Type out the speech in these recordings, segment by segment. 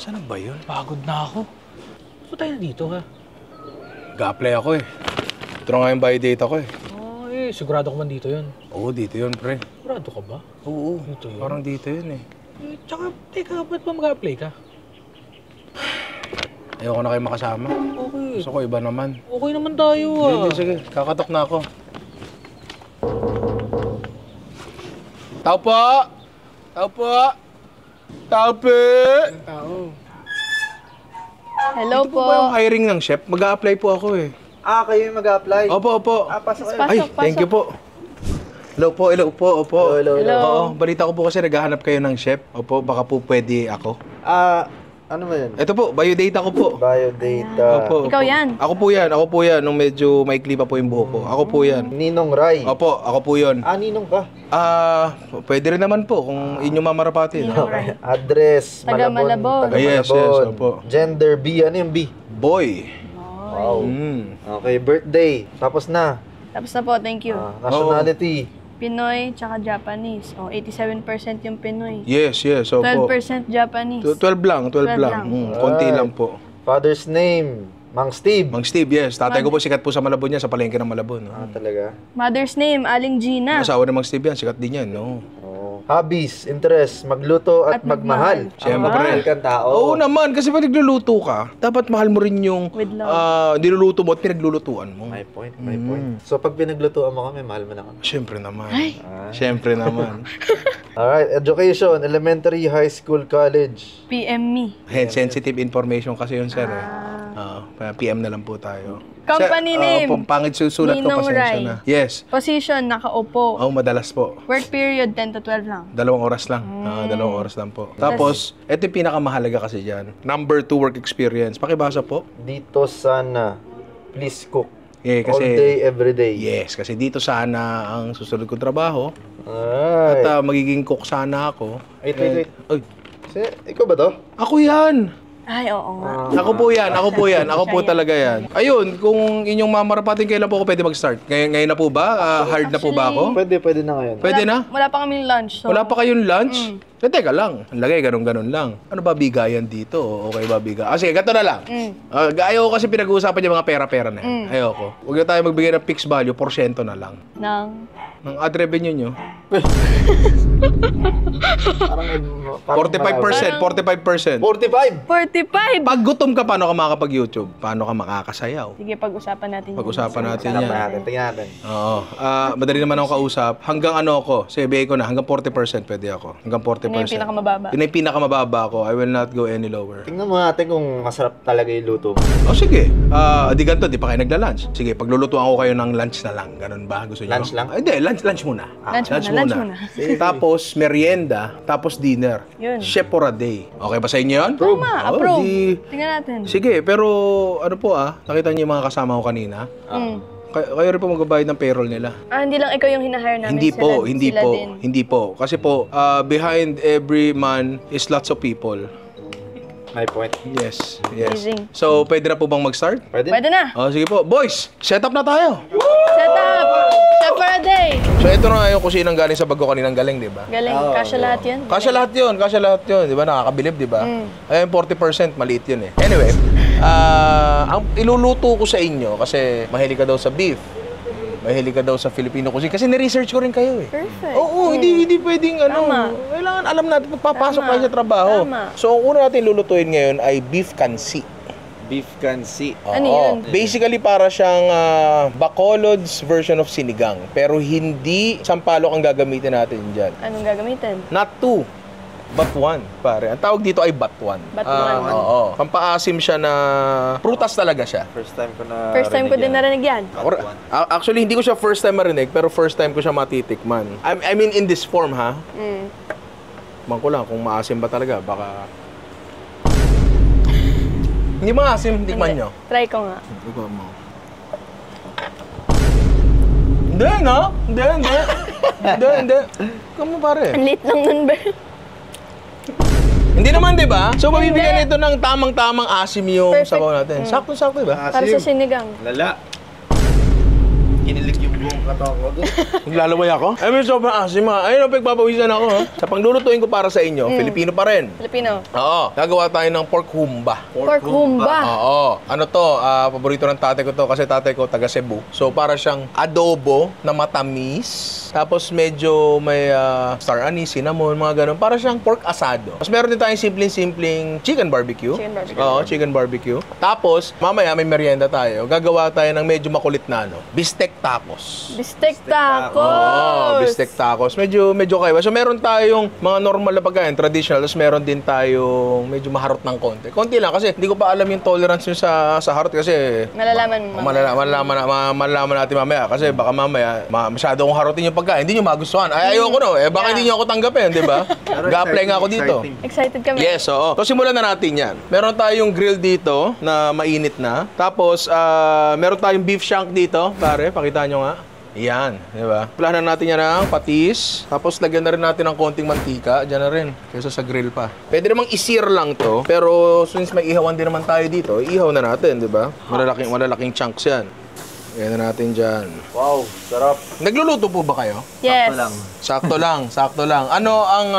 Saan na ba yun? Pagod na ako. Saan tayo dito, ha? Ga-apply ako eh. Ito na nga yung buy data ko eh. Sigurado ko man dito yun. Oo, dito yun, pre. Sigurado ka ba? Oo, Dito yun? parang dito yun eh. Tsaka, teka, ba't ba mag-apply ka? Ayoko na kayo makasama. Okay. Gusto ko iba naman. Okay naman tayo, ah. Hindi, sige. Kakatok na ako. Tao po! Tao po! Tao po! Tao. Hello Ito po. po ba yung hiring ng chef? Mag-a-apply po ako eh. Kayo yung mag-a-apply? Opo, opo. Pasok kayo. Pasok, Ay, pasok. thank you po. Hello po, hello po, opo. Hello. Oo, balita ko po kasi naghahanap kayo ng chef. Opo, baka po pwede ako. Ano ba yan? Ito po, biodata ko po. Biodata. Opo, Ikaw opo. yan? Ako po yan. Nung medyo maikli pa po yung buhok ko. Ako po yan. Ninong Rai. Opo, ako po yun. Ninong ka? Pwede rin naman po kung inyong mamarapatin. Ninong Rai. Address, Taga Malabon. Taga Yes, Malabon. yes, opo. Gender, B. Ano yung B? Boy. Wow. Mm. Okay, birthday. Tapos na. Tapos na po, thank you. Nationality. Pinoy, tsaka Japanese. 87% yung Pinoy. Yes, yes, opo. 12% Japanese. 12 lang, 12 lang. lang. Konti Alright. lang po. Father's name, Mang Steve. Mang Steve, yes. Tatay ko po sikat po sa Malabon niya, sa palengke ng Malabon. Talaga? Mother's name, Aling Gina. Asawa ni Mang Steve yan, sikat din yan, no? Hobbies, interest, magluto at, At magmahal. magmahal. Siyempre. Mahal kang tao. Oo naman, kasi pag nagluluto ka, dapat mahal mo rin yung With love. niluluto mo at pinaglulutuan mo. My point, my point. So pag pinaglutuan mo kami, mahal mo na kami. Siyempre naman. Siyempre naman. Alright, education, elementary, high school, college. PM me. Sensitive information kasi yun, sir. PM na lang po tayo. Company name. Pangit susulat ko, Ninong pasensya Rai. na. Yes. Position, nakaupo. Oo, madalas po. Work period, 10 to 12 lang. 2 oras lang. 2 oras lang po. Tapos, ito yung pinakamahalaga kasi dyan. Number 2, work experience. Pakibasa po. Dito sana, please cook. Eh, All day, every day. Yes, kasi dito sana ang susunod kong trabaho. Alright. At magiging cook sana ako. Wait. Ay, Ikaw ba to? ako yan! Ay, oo nga. Ako po yan, ako po yan, ako po talaga yan. Ayun, kung inyong mamarapatin, kailan po ako pwede mag-start? Ngayon na po ba? Hard na po ba ako? Pwede na ngayon. Pwede na? Wala pa kaming lunch. So, Wala pa kayong lunch? Teka lang, ang lagay, ganun-ganun lang. Ano ba bigayan dito? Okay ba bigayan? Sige, gato na lang. Ayaw ko kasi pinag-uusapan yung mga pera-pera na yan. Ayoko. Huwag na tayo magbigay ng fixed value, porsyento na lang. Ng ad revenue nyo. Parang 45%, 45%. 45! 45! Pag gutom ka, paano ka makakapag-YouTube? Paano ka makakasayaw? Sige, pag-usapan natin. Pag-usapan natin Tingnan yan. natin. Oo. Madali naman ako kausap. Hanggang ano ako, sabihin ko na, hanggang 40% pwede ako. Hanggang 40%. Ano yung pinakamababa? Yun yung pinakamababa ko. I will not go any lower. Tingnan mo natin kung masarap talaga yung luto mo. O sige. Di ganito, di pa kayo nagla-lunch. Sige, paglulutuan ko kayo ng lunch na lang. Ganun ba? Gusto niyo? Lunch lang? Hindi, lunch muna. Lunch muna. Tapos, merienda. Tapos, dinner. Yun. Chef for a day. Okay ba sa inyo yun? Tama, Oh, approve. di- Tingnan natin. Sige, pero ano po nakita niyo yung mga kasama ko kanina? Kayo rin po magbabayad ng payroll nila. Hindi lang ikaw yung hinahire namin. Hindi po, sila din. hindi po. Kasi po, behind every man is lots of people. My point. Yes. Amazing. So, pwede na po bang mag-start? Pwede? Pwede na. Sige po. Boys, set up na tayo. Set up! Chef for a day! So, ito na yung kusinang galing sa bag ko kaninang galing, di ba? Galing. Kasya lahat yun. Kasya lahat yun. Di ba? Nakakabilib, di ba? Ayun, 40%, maliit yun eh. Anyway, ang iluluto ko sa inyo, kasi mahilig ka daw sa beef, mahilig ka daw sa Filipino cuisine, kasi ni-research ko rin kayo eh. Perfect. Oo, hindi pwedeng Tama. kailangan alam natin pagpapasok Tama. kayo sa trabaho. Tama. So, ang una natin lulutuin ngayon ay beef kansi. Beef kansi. Ano yun? Basically, para siyang Bacolod's version of sinigang. Pero hindi sampalok ang gagamitin natin dyan. Anong gagamitin? Not two, but one, pare. Ang tawag dito ay batuan. Batuan. Oo. Pampaasim siya na prutas talaga siya. First time ko na First time ko din narinig yan. Actually, hindi ko siya first time marinig, pero first time ko siya matitikman. I mean, in this form, ha? Bang ko lang, kung maasim ba talaga, baka... Hindi maasim, tikman nyo. Try ko nga. Ikaw mo. Hindi, no? Hindi. Kamu pare. Ang lit lang nun ba? Hindi naman, di ba? So, mabibigyan nito ng tamang-tamang asim yung Perfect. sabaw natin. Sakto-sakto, di ba? Para sa sinigang. Lala. Kinilig yung buong katawan ko. Naglalaway ako? Ay, may sobrang asim ha. Ayun, pagpapawisan ako ha. Sa panglulutuin ko para sa inyo, Filipino pa rin. Filipino. Oo, gagawa tayo ng pork humba. Pork humba. Oo. Ano to, paborito ng tatay ko to kasi tatay ko taga Cebu. So para siyang adobo na matamis. Tapos medyo may star anise, cinnamon, mga ganun. Para siyang pork asado. Tapos meron din tayong simpleng chicken barbecue. Chicken barbecue. Oo, chicken barbecue. Tapos, mamaya may merienda tayo. Gagawa tayo ng medyo makulit na bistek tacos. Bistek tacos. Oo, bistek tacos. Medyo kaiba. So meron tayong mga normal na pagkain, traditional. Tapos meron din tayong medyo maharot ng konti. Konti lang kasi hindi ko pa alam yung tolerance nyo sa harot kasi Malalaman mo. malalaman natin mamaya kasi baka mamaya masyado kong harotin yung pagkain. Hindi nyo magustuhan. Ay, ayoko no. Baka hindi nyo ako tanggapin, di ba? Ga-apply nga ako dito. Excited kami. Yes, oo. So simulan na natin yan. Meron tayong grill dito na mainit na. Tapos, meron tayong beef shank dito. Pare, pakita nyo nga. Yan, di ba? Planan natin yan ng patis. Tapos, lagyan na rin natin ng konting mantika. Diyan na rin, kaysa sa grill pa. Pwede namang isir lang to. Pero, since may ihawan din naman tayo dito, ihaw na natin, di ba? Malalaking chunks yan. Yan na natin dyan. Wow, sarap. Nagluluto po ba kayo? Yes. Sakto lang. Ano ang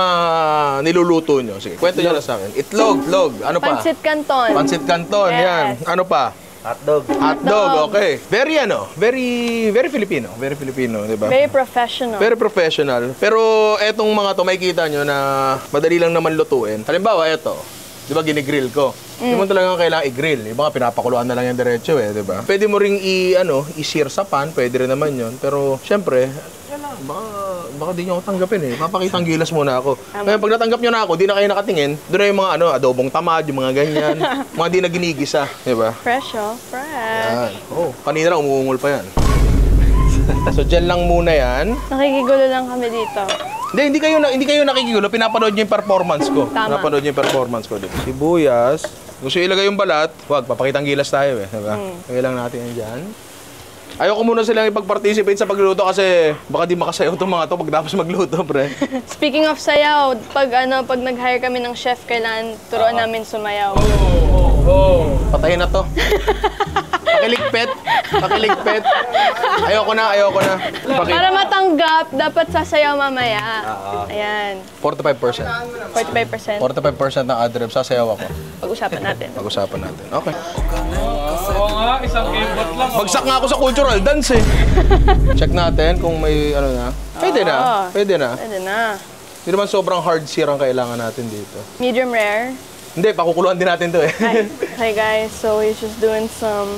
niluluto nyo? Sige, kwento nyo na sa akin. Itlog. Ano pa? Pancit Canton. Pancit Canton, Yes. yan. Ano pa? Hotdog. Hotdog, okay. Very Filipino. Very Filipino, di ba? Very professional. Very professional. Pero etong mga to, makikita nyo na madali lang naman lutuin. Halimbawa, eto. Di ba, ginigrill ko. Hindi mo talagang kailangan i-grill. Yung mga pinapakuluan na lang yung diretso di ba? Pwede mo ring i-sear sa pan, pwede rin naman yun. Pero, syempre, baka di nyo ako tanggapin Papakita ang gilas muna ako. Kaya pag natanggap nyo na ako, di na kayo nakatingin, doon na yung mga adobong tamad, yung mga ganyan. Mga di na ginigisa, di ba? Fresh, oh. Fresh. Yan. Oh, kanina lang umuungol pa yan. So, dyan lang muna yan. Nakikigulo lang kami dito. Hindi kayo nakikigulo. Pinapanood nyo yung performance ko. Tama. Pinapanood nyo yung performance ko. Diba? Sibuyas. Gusto ilagay yung balat. Wag, papakitang gilas tayo Diba? Lagay lang natin yan dyan. Ayoko muna silang ipag-participate sa pagluto kasi baka di makasayaw itong mga to pagtapos magluto, pre. Speaking of sayaw, pag nag-hire kami ng chef, kailangan turuan namin sumayaw. Patayin na to. Pakiligpet. Ayoko na. Para matanggap, dapat sasayaw mamaya. Ayan. 45%. 45%. 45% ng adreb, sasayaw ako. Pag-usapan natin. Okay. Oo nga, isang keyboard lang. Bagsak nga ako sa cultural dance Check natin kung may na. Pwede na. Pwede na. Hindi naman sobrang hard sear ang kailangan natin dito. Medium rare. Hindi, pakukuluan din natin to Hi guys, so we're just doing some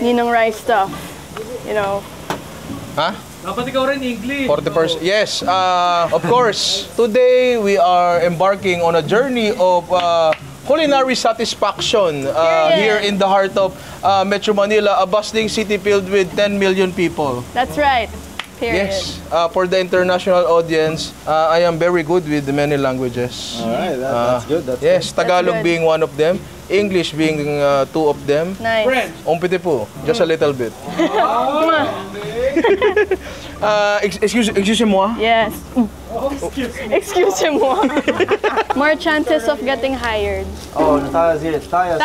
Ninong rice stuff. Ha? Dapat ikaw rin English. 40%. Yes, of course. Today, we are embarking on a journey of culinary satisfaction here in the heart of Metro Manila, a bustling city filled with 10 million people. That's right. Period. Yes, for the international audience, I am very good with many languages. Alright, that's good. Yes, Tagalog good. being one of them, English being two of them. Nice. French. Umpiti po, just a little bit. Excusez-moi. Yes. Excuse-moi. More chances of getting hired. Oh, Natalia's here. Talia,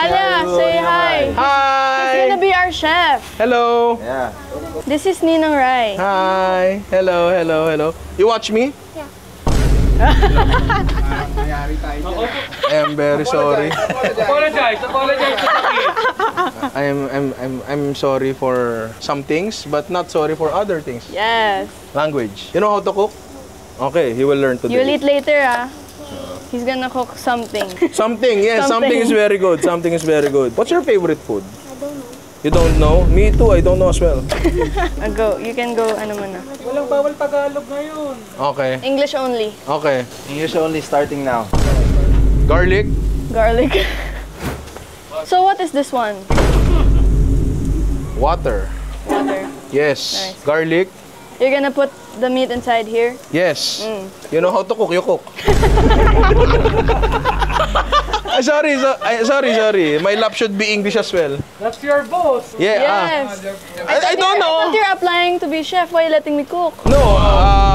say hi. He's gonna Hi. be our chef. Hello. Yeah. This is Ninong Rai. Hi. Hello. You watch me? Yeah. I am very sorry. Apologize to the kid. I'm sorry for some things, but not sorry for other things. Yes. Language. You know how to cook? Okay, he will learn today. You'll eat later, He's gonna cook something. Something, yes, something is very good. What's your favorite food? I don't know. You don't know? Me too, I don't know as well. Go. You can go, muna. Walang bawal Tagalog ngayon. Okay, English only. okay. English only starting now. Garlic? Garlic. So what is this one? Water. Water. Yes. Nice. Garlic? You're gonna put the meat inside here? Yes. You know how to cook, you cook. Sorry. My lap should be English as well. That's your boss. Yeah. Yes. I don't I know. thought you're applying to be chef. Why are you letting me cook? No,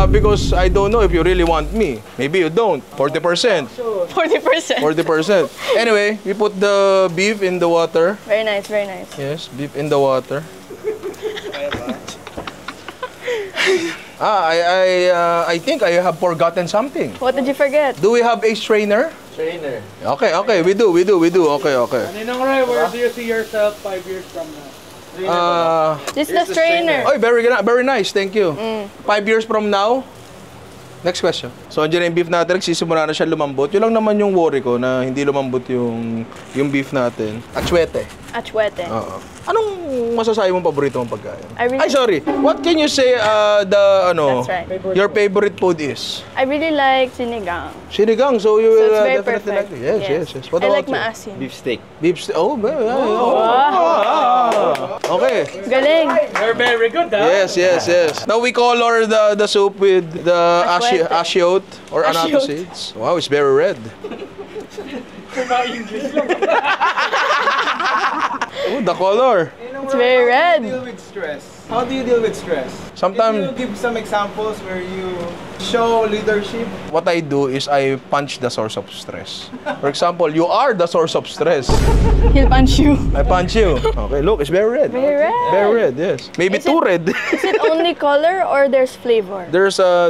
because I don't know if you really want me. Maybe you don't. 40%. 40%. 40%. Anyway, we put the beef in the water. Very nice, very nice. Yes, beef in the water. I think I have forgotten something. What did you forget? Do we have ace trainer? Trainer. Okay, we do. Okay. Ninong Ray, where do you see yourself 5 years from now? Just the trainer. Oh, very nice. Thank you. 5 years from now. Next question. So, andyan na yung beef natin. Nagsisimula na siya lumambot. Yun lang naman yung worry ko na hindi lumambot yung beef natin. Achwete. Achwete. Oo. Anong masasabi mong paborito mong pagkain? I really- sorry. What can you say That's right. your favorite food is? I really like sinigang. Sinigang. So, you So will it's very definitely perfect. like it. Yes. What I about like you? maasim. Beef steak. Beef steak. Oh, okay. Galing. You're very good, ha? Yes. Now we color the soup with the Achwete. ashiote or annatto Ashiote. seeds. Wow, it's very red. English lang. Oh, the color. It's very red. Deal with stress. How do you deal with stress? Sometimes- Can you give some examples where you show leadership? What I do is I punch the source of stress. For example, you are the source of stress. He'll punch you. I punch you. Okay, look, it's very red. Very red. Very red, yes. Maybe Is too it- red. Is it only color or there's flavor? There's a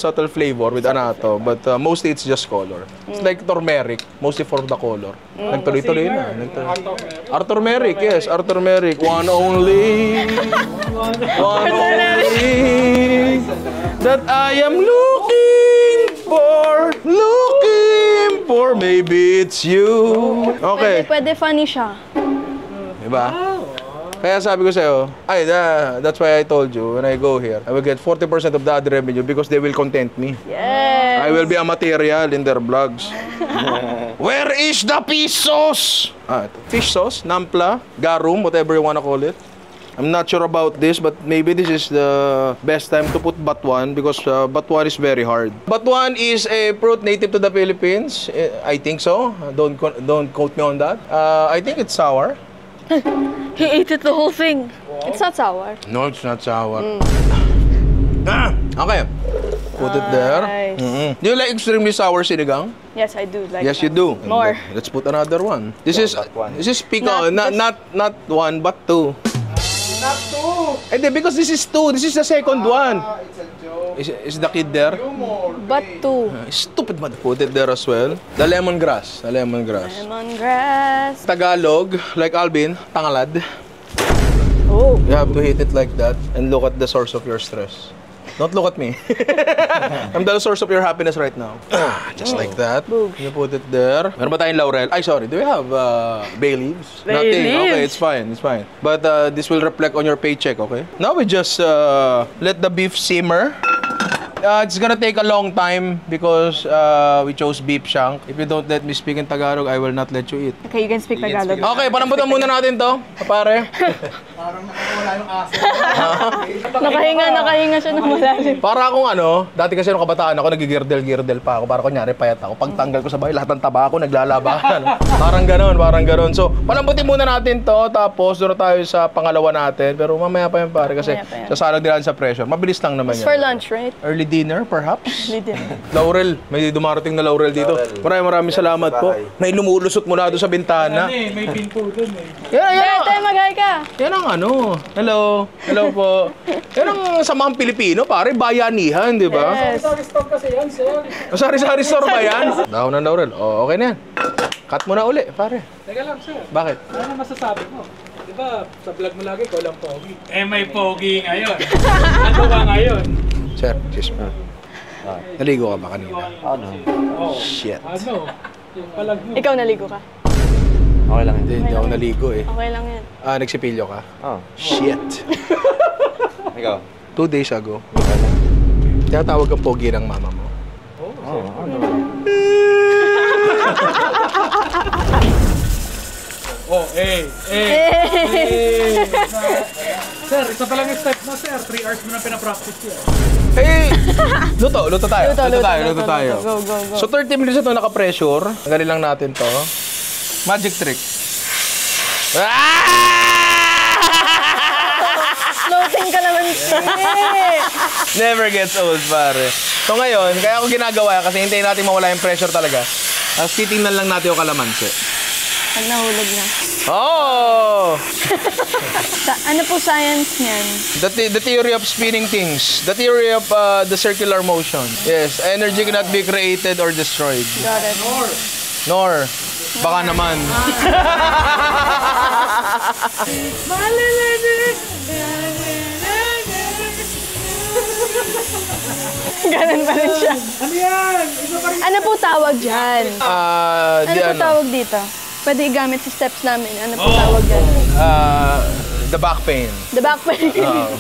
subtle flavor with annatto, but mostly it's just color. It's like turmeric, mostly for the color. Nagtuloy-tuloy na. Arthur Merrick, yes, Arthur Merrick. One only that I am looking for. Maybe it's you. Okay. Pwede funny siya. Diba? Kaya sabi ko sa'yo, that's why I told you, when I go here, I will get 40% of the ad revenue because they will content me. Yes. I will be a material in their vlogs. Where is the fish sauce? Fish sauce, nampla, garum, whatever you wanna call it. I'm not sure about this, but maybe this is the best time to put batuan because batuan is very hard. Batuan is a fruit native to the Philippines. I think so. Don't quote me on that. I think it's sour. He ate it the whole thing. It's not sour. No, it's not sour. Okay. Put it there. Nice. Do you like extremely sour sinigang? Yes, I do like Yes, that. you do. More. Let's put another one. This is pickle, Not not one but two. Not two! And then because this is two, this is the second one. It's a joke. Is the kid there? Humor. But two. Stupid man. Put it there as well. The lemongrass. Lemongrass. Tagalog, like Alvin, tangalad. Oh. You have to hit it like that and look at the source of your stress. Don't look at me. I'm the source of your happiness right now. Just like that. You put it there. Meron ba tayong laurel? Ay, sorry. Do we have bay leaves? Bay Nothing. Okay, leaves? it's fine. But this will reflect on your paycheck, okay? Now we just let the beef simmer. It's gonna take a long time because we chose beef shank. If you don't let me speak in Tagalog, I will not let you eat. Okay, you can speak Tagalog. Okay, palambutan muna natin to, pare. Parang nakawala yung aso. Nakahinga siya ng malalim. Para akong dati kasi nung kabataan ako, nagigirdel-girdel pa ako. Para kunyari, payat ako. Pagtanggal ko sa bahay, lahat ng taba ko, naglalabahan. parang ganon. So, palambutin muna natin to, tapos doon na tayo sa pangalawa natin. Pero mamaya pa yan, pare, kasi Mamaya pa yan. sasalag nila sa pressure. Mabilis lang naman It's yan. for lunch, right? Early dinner, perhaps? Lydia. Laurel, may dumarating na Laurel dito. Maraming salamat po. May lumulusot mula doon sa bintana. May pinto dun eh. Yan, Tayo mag-hi ka. yan ang Hello po. Yan ang samahang Pilipino, pare, bayanihan, di ba? Yes. Stop kasi yan, sir. Sari-sari store ba yan? Daw na, Laurel. Oh, okay na yan. Cut mo na uli, pare. Teka lang, sir. Bakit? Ano masasabi mo? Di ba, sa vlog mo lagi, ikaw lang pogi. May pogi ngayon. Ano ka ngayon? Sir, excuse me. Naligo ka ba kanina? Oh, Shit. Yung palag mo. Ikaw naligo ka. Okay lang yun. Hindi ako naligo eh. Okay lang yan. Nagsipilyo ka? Oh. Shit. Ikaw? 2 days ago. Tinatawag kang pogi ng mama mo. Sir, isa pa lang yung step mo, sir. 3 hours mo na pinapractice yun. Luto tayo. Luto tayo. Go. So 30 minutes na ito naka-pressure. Tanggalin lang natin to. Magic trick. Floating ka naman siya. Never gets old, pare. So ngayon, kaya ako ginagawa kasi hintayin natin mawala yung pressure talaga. Tapos titingnan lang natin yung kalamansi. Pag nahulog na. Oh! Ano po science niyan? The theory of spinning things. The theory of the circular motion. Yes, energy cannot be created or destroyed. Got it. Nor, baka naman. Ganun pa rin siya. Ano yan? Iba pa rin. Ano po tawag dyan? Ano po tawag dito? Pwede igamit sa steps namin. Ano po tawag dyan? The back pain. The back pain.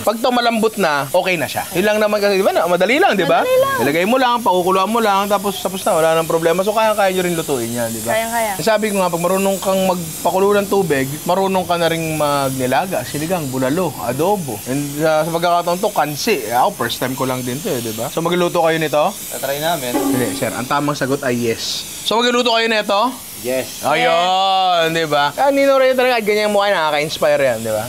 Pag to malambot na, okay na siya. Yun lang naman kasi, di ba? Madali lang, di ba? Madali lang. Ilagay mo lang, pakukuluan mo lang, tapos na, wala nang problema. So, kaya nyo rin lutuin yan, di ba? Kaya. Sabi ko nga, pag marunong kang magpakulo ng tubig, marunong ka na rin magnilaga, sinigang, bulalo, adobo. And sa pagkakataon to, kansi. Ako, first time ko lang din to, di ba? So, magluluto kayo nito? Tatry namin. Hindi, sir. Ang tamang sagot ay yes. So, magluluto kayo nito? Yes. Ayun, di ba? Nino rin talaga, ganyan mukha, nakaka-inspire yan, di ba?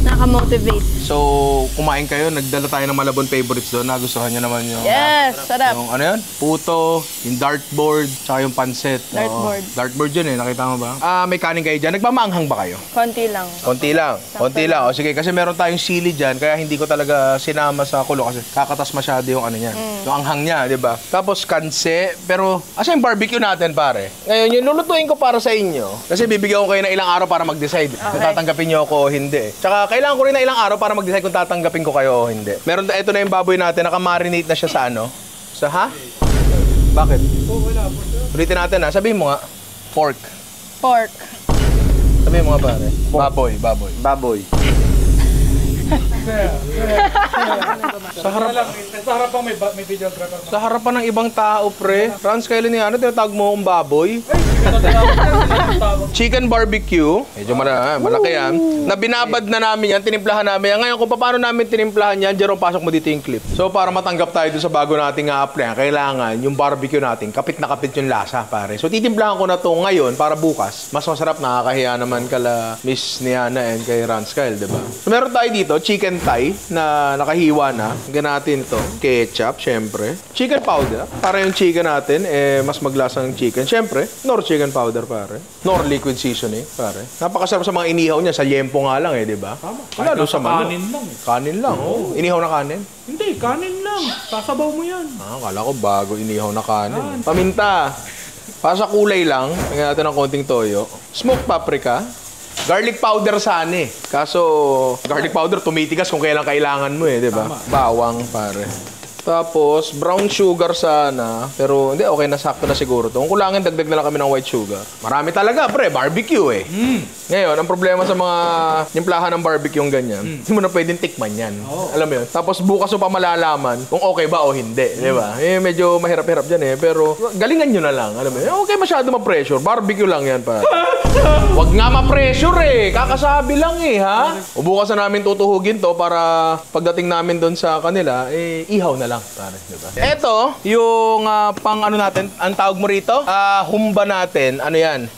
Naka-motivate. So, kumain kayo, nagdala tayo ng Malabon favorites doon. Nagustuhan nyo naman yung... Yes, sarap. Yung ano yun? Puto, yung dartboard, tsaka yung pancit. Dartboard. Oo. Dartboard yun eh, nakita mo ba? May kanin kayo dyan. Nagmamaanghang ba kayo? Konti lang. Konti lang. Konti lang. O sige, kasi meron tayong sili dyan, kaya hindi ko talaga sinama sa kulo kasi kakatas masyado yung ano niyan. Yung anghang niya, di ba? Tapos kanse, pero asa yung barbecue natin, pare? Ngayon, yung lulutuin ko para sa inyo, kasi bibigyan ko kayo ng ilang araw para mag-decide kung tatanggapin nyo ako o hindi. Tsaka kailangan ko rin na ilang araw para mag-decide kung tatanggapin ko kayo o hindi. Meron, ito na yung baboy natin, nakamarinate na siya sa ano? Sa ha? Bakit? Ulitin natin ha, sabihin mo nga. Pork. Pork. Sabihin mo nga pare. Baboy. Baboy. Sa harapan may videographer. Sa harapan ng ibang tao, pre. Franz, kailan niya, ano tinatawag mo akong baboy? Chicken barbecue. Medyo malaki yan. Na binabad na namin yan, tinimplahan namin yan. Ngayon, kung paano namin tinimplahan yan, Jerome, pasok mo dito yung clip. So, para matanggap tayo dun sa bago nating apply, kailangan yung barbecue natin, kapit na kapit yung lasa, pare. So, titimplahan ko na to ngayon para bukas. Mas masarap, nakakahiya naman kala Miss Niana and kay Franz Kyle, diba? So, meron tayo dito, chicken thigh na nakahiwa na. Hanggang natin ito. Ketchup, syempre. Chicken powder. Para yung chicken natin, mas maglasa ng chicken. Syempre, nor chicken powder, pare. Nor liquid seasoning, pare. Napakasarap sa mga inihaw niya. Sa liempo nga lang di ba? Tama. Lalo sa manok. Kanin lang. Kanin lang, Inihaw na kanin? Hindi, kanin lang. Sasabaw mo yan. Kala ko bago inihaw na kanin. Paminta. Para sa kulay lang, lagyan natin ng konting toyo. Smoked paprika. Garlic powder sana Kaso, garlic powder tumitigas kung kailan kailangan mo di ba? Bawang, pare. Tapos, brown sugar sana. Pero, hindi, okay na, sakto na siguro to. Kung kulangan, dagdag na lang kami ng white sugar. Marami talaga, pre. Barbecue Ngayon, ang problema sa mga timplahan ng barbecue yung ganyan, hindi mo na pwedeng tikman yan. Alam mo yun? Tapos, bukas mo pa malalaman kung okay ba o hindi. Di ba? Medyo mahirap-hirap dyan Pero, galingan nyo na lang. Alam mo yun? Okay masyado ma-pressure. Barbecue lang yan, pa. Wag nga ma-pressure Kakasabi lang ha? O bukas na namin tutuhugin to para pagdating namin doon sa kanila, ihaw na lang. Pare, diba? Ito, yung pang ano natin, ang tawag mo rito, humba natin, ano yan,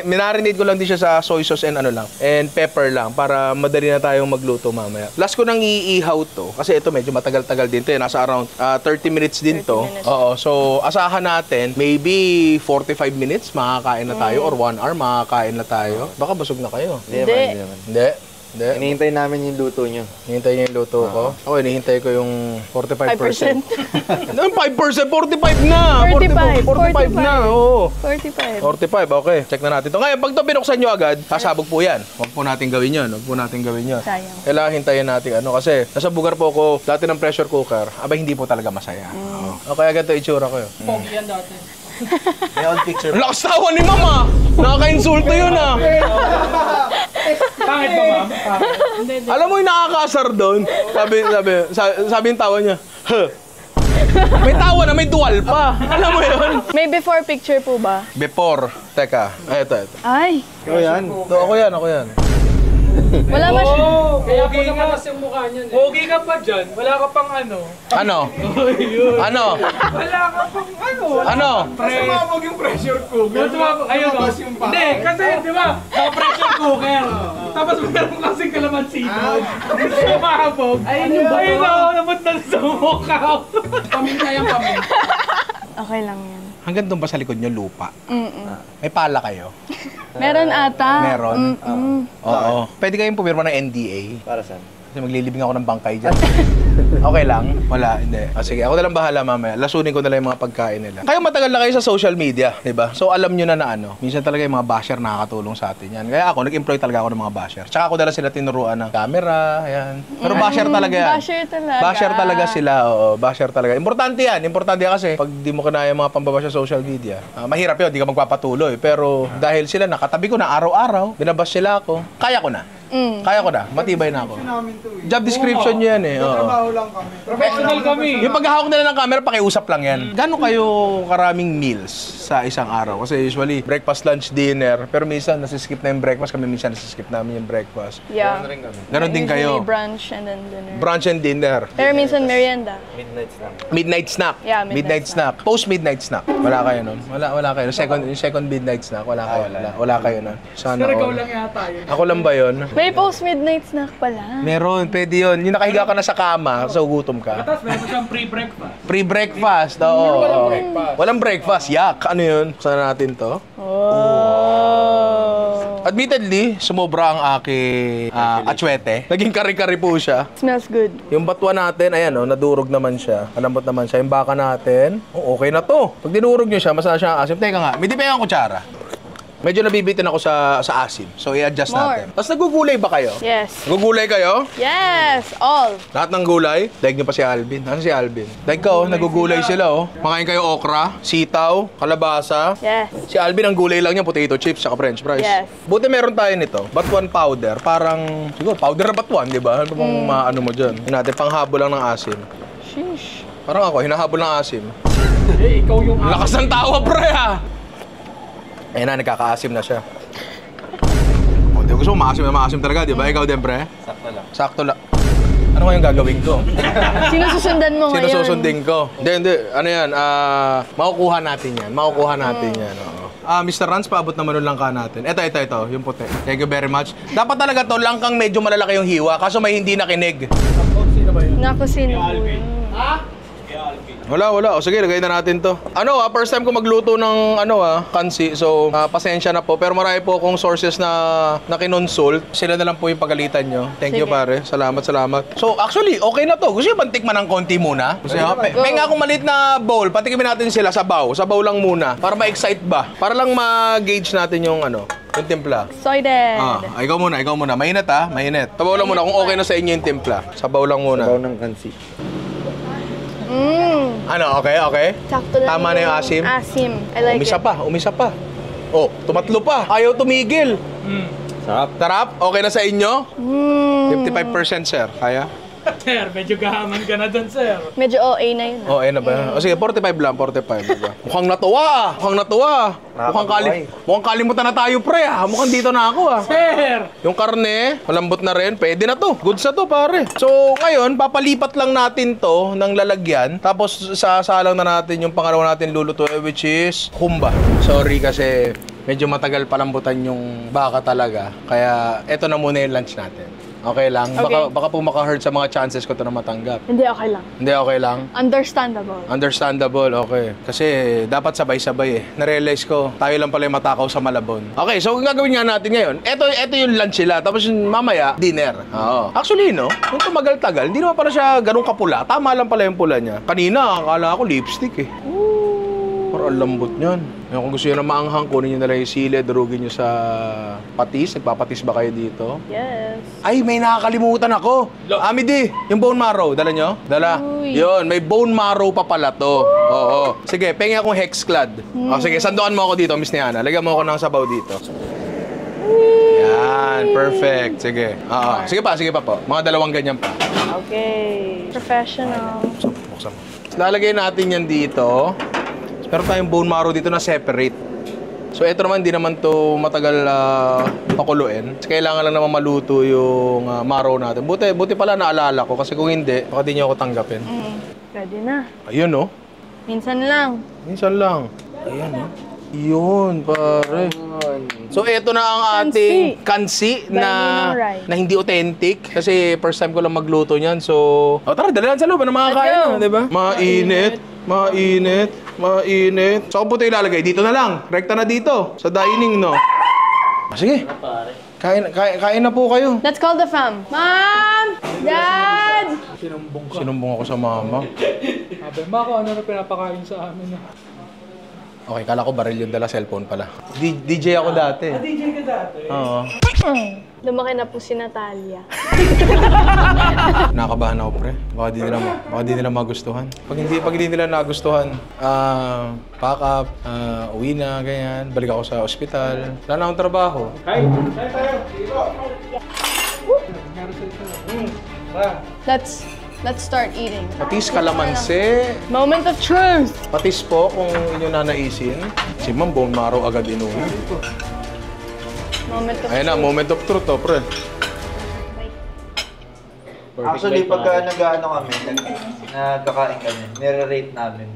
minarinate ko lang din siya sa soy sauce and ano lang, and pepper lang, para madali na tayong magluto mamaya. Last ko nang iihaw to, kasi ito medyo matagal-tagal din to nasa around 30 minutes din to. Oo, so asahan natin, maybe 45 minutes, makakain na tayo, or 1 hour, makakain na tayo. Baka busog na kayo. Hindi. Hinihintay namin yung luto nyo. Hinihintay niyo yung luto ko? Ako, hinihintay ko yung 45%. 5%. Ano 5%? 45 na! 45 na, oo. 45. 45, okay. Check na natin ito. Ngayon, pag ito binuksan nyo agad, sasabog po yan. Huwag po natin gawin yun. Sayang. Kailangan hintayin natin kasi nasa bugar po ako dati ng pressure cooker, hindi po talaga masaya. Okay, agad ito itsura ko yun. Pogi yan dati. May on picture. Ang lakas tawa ni mama! Nakaka-insulto yun Pangit ba, ma'am? Hindi. Alam mo yung nakakasar doon? Sabi yung tawa niya, may tawa na may dual pa. Alam mo yun? May before picture po ba? Before. Teka. Ito. Ay, Ikaw yan. Ako yan. wala ba siya? Kaya po nakatas yung mukha niyan. Pogi ka pa dyan. Wala ka pang ano. Ano? Ano? Wala ka pang ano. Ano? Sumabog yung pressure cooker. Ayun o. Lumabas yung paa. Hindi, kasi di ba, naka-pressure cooker. Tapos meron kasing kalamansi doon. Sumabog. Ayun yung bato. Ayun o, napunta sa mukha. Paminta yung paminta. Okay lang yan. Hanggang doon ba sa likod nyo lupa? May pala kayo? Meron ata. Meron? Oo. Pwede kayong pumirma ng NDA. Para saan? Kasi maglilibing ako ng bangkay dyan. Okay lang? Wala, hindi. Sige, ako na lang bahala mamaya. Lasunin ko na lang yung mga pagkain nila. Kayo matagal na kayo sa social media, di ba? So alam nyo na ano. Minsan talaga yung mga basher nakakatulong sa atin yan. Kaya ako, nag-employ talaga ako ng mga basher. Tsaka ako dala sila tinuruan ng camera, ayan. Pero basher talaga yan. Basher talaga. Basher talaga sila, oo. Basher talaga. Importante yan. Importante yan kasi pag di mo kinaya yung mga pambabas sa social media, mahirap yun, di ka magpapatuloy. Pero dahil sila nakatabi ko na araw-araw, binabas sila ako, kaya ko na. Kaya ko na. Matibay na ako. Job description nyo yan eh. Oo. Trabaho lang kami. Professional kami. Yung paghahawak nila ng camera, pakiusap lang yan. Gano'n kayo karaming meals sa isang araw? Kasi usually, breakfast, lunch, dinner. Pero minsan, nasiskip na yung breakfast. Kami minsan nasiskip namin yung breakfast. Yeah. Ganon din kayo. Usually brunch and then dinner. Brunch and dinner. Pero minsan merienda. Midnight snack. Yeah, midnight snack. Post-midnight snack. Wala kayo nun? Wala kayo. Second midnight snack. Wala kayo. Wala kayo nun. Sana Pero ikaw all. lang yata yun. Ako lang ba yun? May post-midnight snack pala. Meron, pwede yun. Yung nakahiga ka na sa kama, so gutom ka. Tapos meron siyang pre-breakfast. Pre-breakfast, oo. Walang breakfast. Yak, ano yun? Sana natin to? Oh. Admittedly, sumobra ang aking atswete. Naging kari-kari po siya. Smells good. Yung batwa natin, ayan o, nadurog naman siya. Malambot naman siya. Yung baka natin, okay na to. Pag dinurog nyo siya, masaya siya ang asim. Teka nga, may di pa yung kutsara. Medyo nabibitin ako sa asim. So, i-adjust natin. Tapos nagugulay ba kayo? Yes. Nagugulay kayo? Yes! All. Lahat ng gulay? Daig nyo pa si Alvin. Nasaan si Alvin? Daig ka oh, nagugulay sila oh. Makain kayo okra, sitaw, kalabasa. Yes. Si Alvin ang gulay lang niya, potato chips, saka french fries. Yes. Buti meron tayo nito. Batuan powder. Parang, siguro, powder na batuan, di ba? Ano bang maano mo dyan? Yun natin, panghabol lang ng asim. Sheesh. Parang ako, hinahabol ng asim. Eh, ikaw yung Lakas ng tawa, pre ah! Ayun na, nagkakaasim na siya. O, di ba gusto mo maasim talaga, di ba? Ikaw din, pre? Sakto lang. Sakto lang. Ano nga yung gagawin ko? Sino susundan mo Sino ngayon? susundin ko? Hindi. Ano yan? Makukuha natin yan. Oo. Mr. Rans, paabot naman yung langka natin. Ito. Yung puti. Thank you very much. Dapat talaga to, langkang medyo malalaki yung hiwa. Kaso may hindi nakinig. Sino ba yun? Naku, sino po yun? Wala. O sige, lagay na natin to. First time ko magluto ng kansi. So, pasensya na po. Pero marami po akong sources na kinonsult. Sila na lang po yung pagalitan nyo. Thank you, Sige. pare. Salamat. So, actually, okay na to. Gusto nyo bang tikman ng konti muna? Gusto nyo? May nga akong maliit na bowl. Patikimin natin sila sa baw. Sa baw lang muna. Para ma-excite ba? Para lang ma-gauge natin yung yung timpla. Excited. Ikaw muna. Mainit mainit. Sabaw lang muna kung okay na sa inyo yung timpla. Sabaw lang muna. Sabaw ng kansi. Okay? Sakto lang. Tama na yung asim? Asim. I like Umisa pa. Oh, tumatlo pa. Ayaw tumigil. Sarap? Okay na sa inyo? 55%, sir. Kaya? Sir, medyo gahaman ka na dun, sir. Medyo OA na yun. Oh, ayun na ba? O sige, 45 lang. Diba? Mukhang natuwa. Mukhang kalimutan na tayo, pre. Mukhang dito na ako, Sir! Yung karne, malambot na rin. Pwede na to. Goods na to, pare. So, ngayon, papalipat lang natin to ng lalagyan. Tapos, sasalang na natin yung pangalawa natin luluto, which is humba. Sorry kasi medyo matagal palambutan yung baka talaga. Kaya, eto na muna yung lunch natin. Okay lang? Okay. Baka po maka-hurt sa mga chances ko to na matanggap. Hindi, okay lang. Hindi, okay lang? Understandable. Okay. Kasi dapat sabay-sabay eh. Narealize ko, tayo lang pala yung matakaw sa Malabon. Okay, so ang gagawin nga natin ngayon, ito yung lunch sila, tapos yung mamaya, dinner. Oo. Actually, no, yung tumagal-tagal, hindi naman pala siya ganun kapula. Tama lang pala yung pula niya. Kanina, akala ko lipstick eh. Parang ang lambot niyan. Kung gusto nyo na maanghang, kunin nyo na lang yung sili, durugin nyo sa patis. Nagpapatis ba kayo dito? Yes. Ay, may nakakalimutan ako. Amidi, yung bone marrow, dala nyo? Dala. Uy. Yun, may bone marrow pa pala to. Oo. Sige, pengi akong hexclad. O sige, sandukan mo ako dito, Miss Niana. Lagyan mo ako ng sabaw dito. Yan, perfect. Sige. Sige pa po. Mga dalawang ganyan pa. Okay. Professional. Buksan mo. Lalagay natin yan dito. Pero tayong bone marrow dito na separate. So ito naman, hindi naman to matagal pakuluin. Kailangan lang naman maluto yung marrow natin. Buti pala naalala ko kasi kung hindi, baka di nyo ako tanggapin. Pwede na. Ayun oh. Minsan lang. Ayan oh. Yun, pare. So ito na ang ating kansi na hindi authentic kasi first time ko lang magluto niyan. So, tara, dali lang sa loob na makakain na, 'di ba? Mainit. So, kung po ito ilalagay, dito na lang. Rekta na dito, sa dining, no? Sige. Kain na po kayo. Let's call the fam. Mom! Dad! Sinumbong ako sa mama. Sabi, ma, kung ano na pinapakain sa amin. Okay, kala ko baril yung dala cellphone pala. DJ ako dati. DJ ka dati? Oo. Lumaki na po si Natalia. Nakakabahan ako, pre. Baka di nila magustuhan. Pag hindi nila nagustuhan, pack up, uwi na, ganyan. Balik ako sa ospital. Wala na akong trabaho. Hi! Hi tayo! Let's start eating. Patis kalamansi. Moment of truth. Patis po kung inyong nanaisin. Si Ma'am bone marrow agad inuwi. Moment of Ayun na, moment of truth, oh, pre. Actually, pagka nag-ano kami, nagkakain kami, nire-rate namin.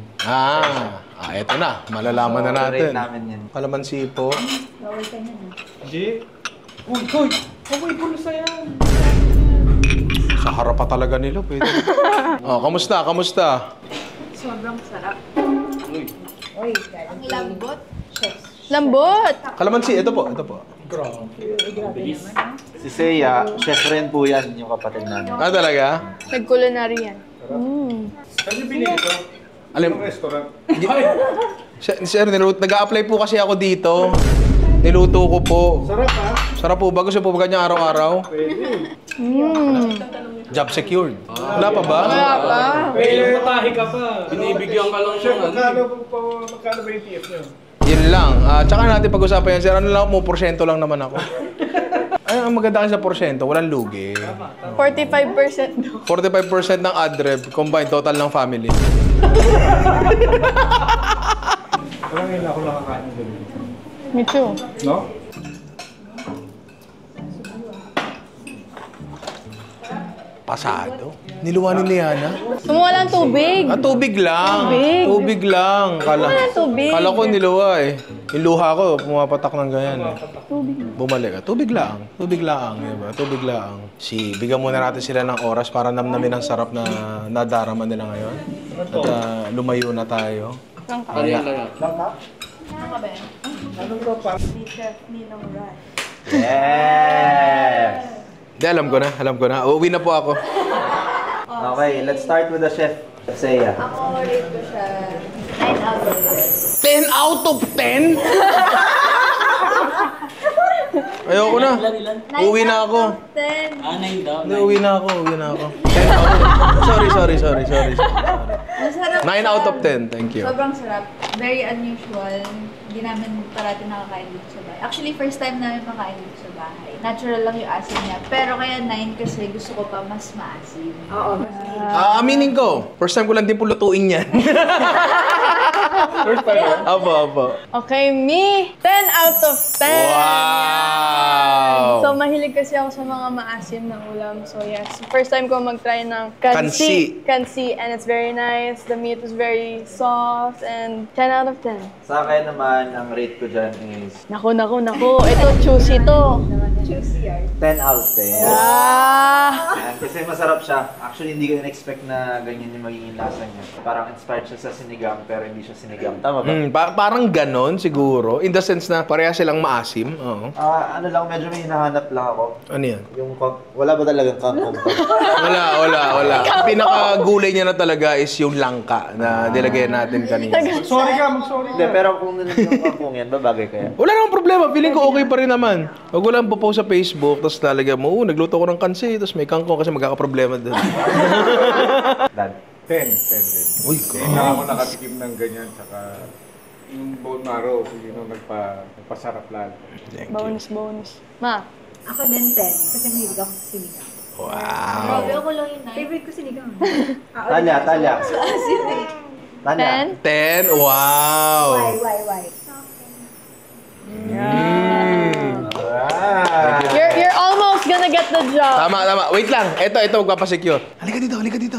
Eto na. Malalaman na natin. Nire-rate namin yan. Kalamansi po. G? Uy, hoy! Amoy bulsa yan! Sa harap pa talaga nila, pwede. Oh, kamusta? Sobrang sarap. Ang lambot. Lambot! Kalamansi, ito po. Si Seiya, chef rin po yan, yung kapatid namin. Talaga? Nag-culinary yan. Saan niyo binili ito? Alam, Restaurant. sir, nag-a-apply po kasi ako dito. Niluto ko po. Sarap ha? Sarap po ba? Gusto po ba ganyan araw-araw? Pwede. Job secured. Wala pa ba? Wala pa. Ilang patahi ka pa. Binibigyan ka lang Chef, ng magkano ba yung TF nyo? Yun lang. Tsaka natin pag-usapan yan, sir. Ano lang mo, porsyento lang naman ako. Ay, ang maganda kasi sa porsyento, walang lugi. 45% 45% ng ad-rev, combined total ng family. Parang ngayon ako nakakain ng gabi. Me too. No? Pasado. Niluwanin ni Yana. Kumuha lang tubig. Tubig lang. Tubig. Tubig lang. Kumuha lang tubig. Kala ko niluwa eh. Yung luha ko, pumapatak ng ganyan eh. Bumalik. Tubig lang. Tubig lang. Diba? Tubig lang. Bigyan muna natin sila ng oras para namnamin ang sarap na nadarama nila ngayon. At lumayo na tayo. Yes! Di, alam ko na. Uuwi na po ako. Okay, let's start with the chef. Seiya. Ako rate ko siya 9 out of 10 10. out of 10? Ayoko na. Uuwi na ako. 10. Hindi, uwi na ako. 10 out of... Sorry. Masarap 9 out of 10, thank you. Sobrang sarap. Very unusual. Hindi namin parati nakakain dito sa bahay. Actually, first time namin makain dito sa bahay. Natural lang yung asin niya. Pero kaya 9 kasi gusto ko pa mas maasim. Oo. Aminin ko, first time ko lang din po lutuin yan. First time. Apo. Okay, me, 10 out of 10. Wow! So, mahilig kasi ako sa mga maasim na ulam. So, yes. First time ko mag-try ng kansi. Kansi. And it's very nice. The meat is very soft. And 10 out of 10. Sa akin naman, ang rate ko dyan is Naku. Ito, juicy to. 10 out of 10. Yan, kasi masarap siya. Actually, hindi ko in-expect na ganyan yung magiging lasa niya. Parang inspired siya sa sinigang, pero hindi siya sinigang. Tama ba? Parang ganon siguro. In the sense na pareha silang maasim. Oo. Ano lang, medyo may hinahanap lang ako. Ano yan? Wala ba talagang kangkong? Wala. Pinaka-gulay niya na talaga is yung langka na nilagay natin kanina. Sorry ka, mag-sorry Hindi, pero kung yung kangkong yan, babagay kaya? Wala namang problema. Feeling ko okay pa rin naman. Huwag ko lang po sa Facebook, tapos lalagyan mo, nagluto ko ng kansi, tapos may kangkong kasi magkakaproblema doon. Dad. 10 Uy, Hindi na ako nakatikim ng ganyan, saka yung bone marrow, yun ang nagpasarap lalo. Bonus. Ma. Ako din 10. Kasi mahilig ako sa sinigang. Wow. Grabe ako lang yun. Favorite ko sinigang. Talya. Tanya. Talya. 10? Wow. Why? You're almost gonna get the job. Tama. Wait lang. Ito, magpapasecure. Halika dito.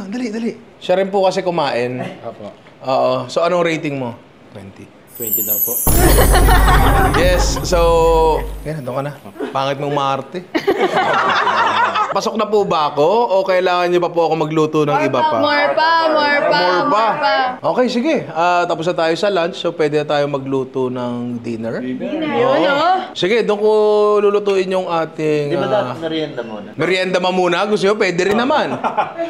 Dali. Siya rin po kasi kumain. Apo. Oo. So, anong rating mo? 20. 20 daw po. Yes. So, yan, doon ka na. Pangit mong maarte. Pasok na po ba ako? O kailangan niyo pa po ako magluto ng iba pa? More pa. Okay, sige. Tapos na tayo sa lunch, so pwede na tayo magluto ng dinner. Yun, oh. Sige, doon ko lulutuin yung ating... Di ba dapat merienda muna? Merienda muna. Gusto nyo? Pwede rin naman.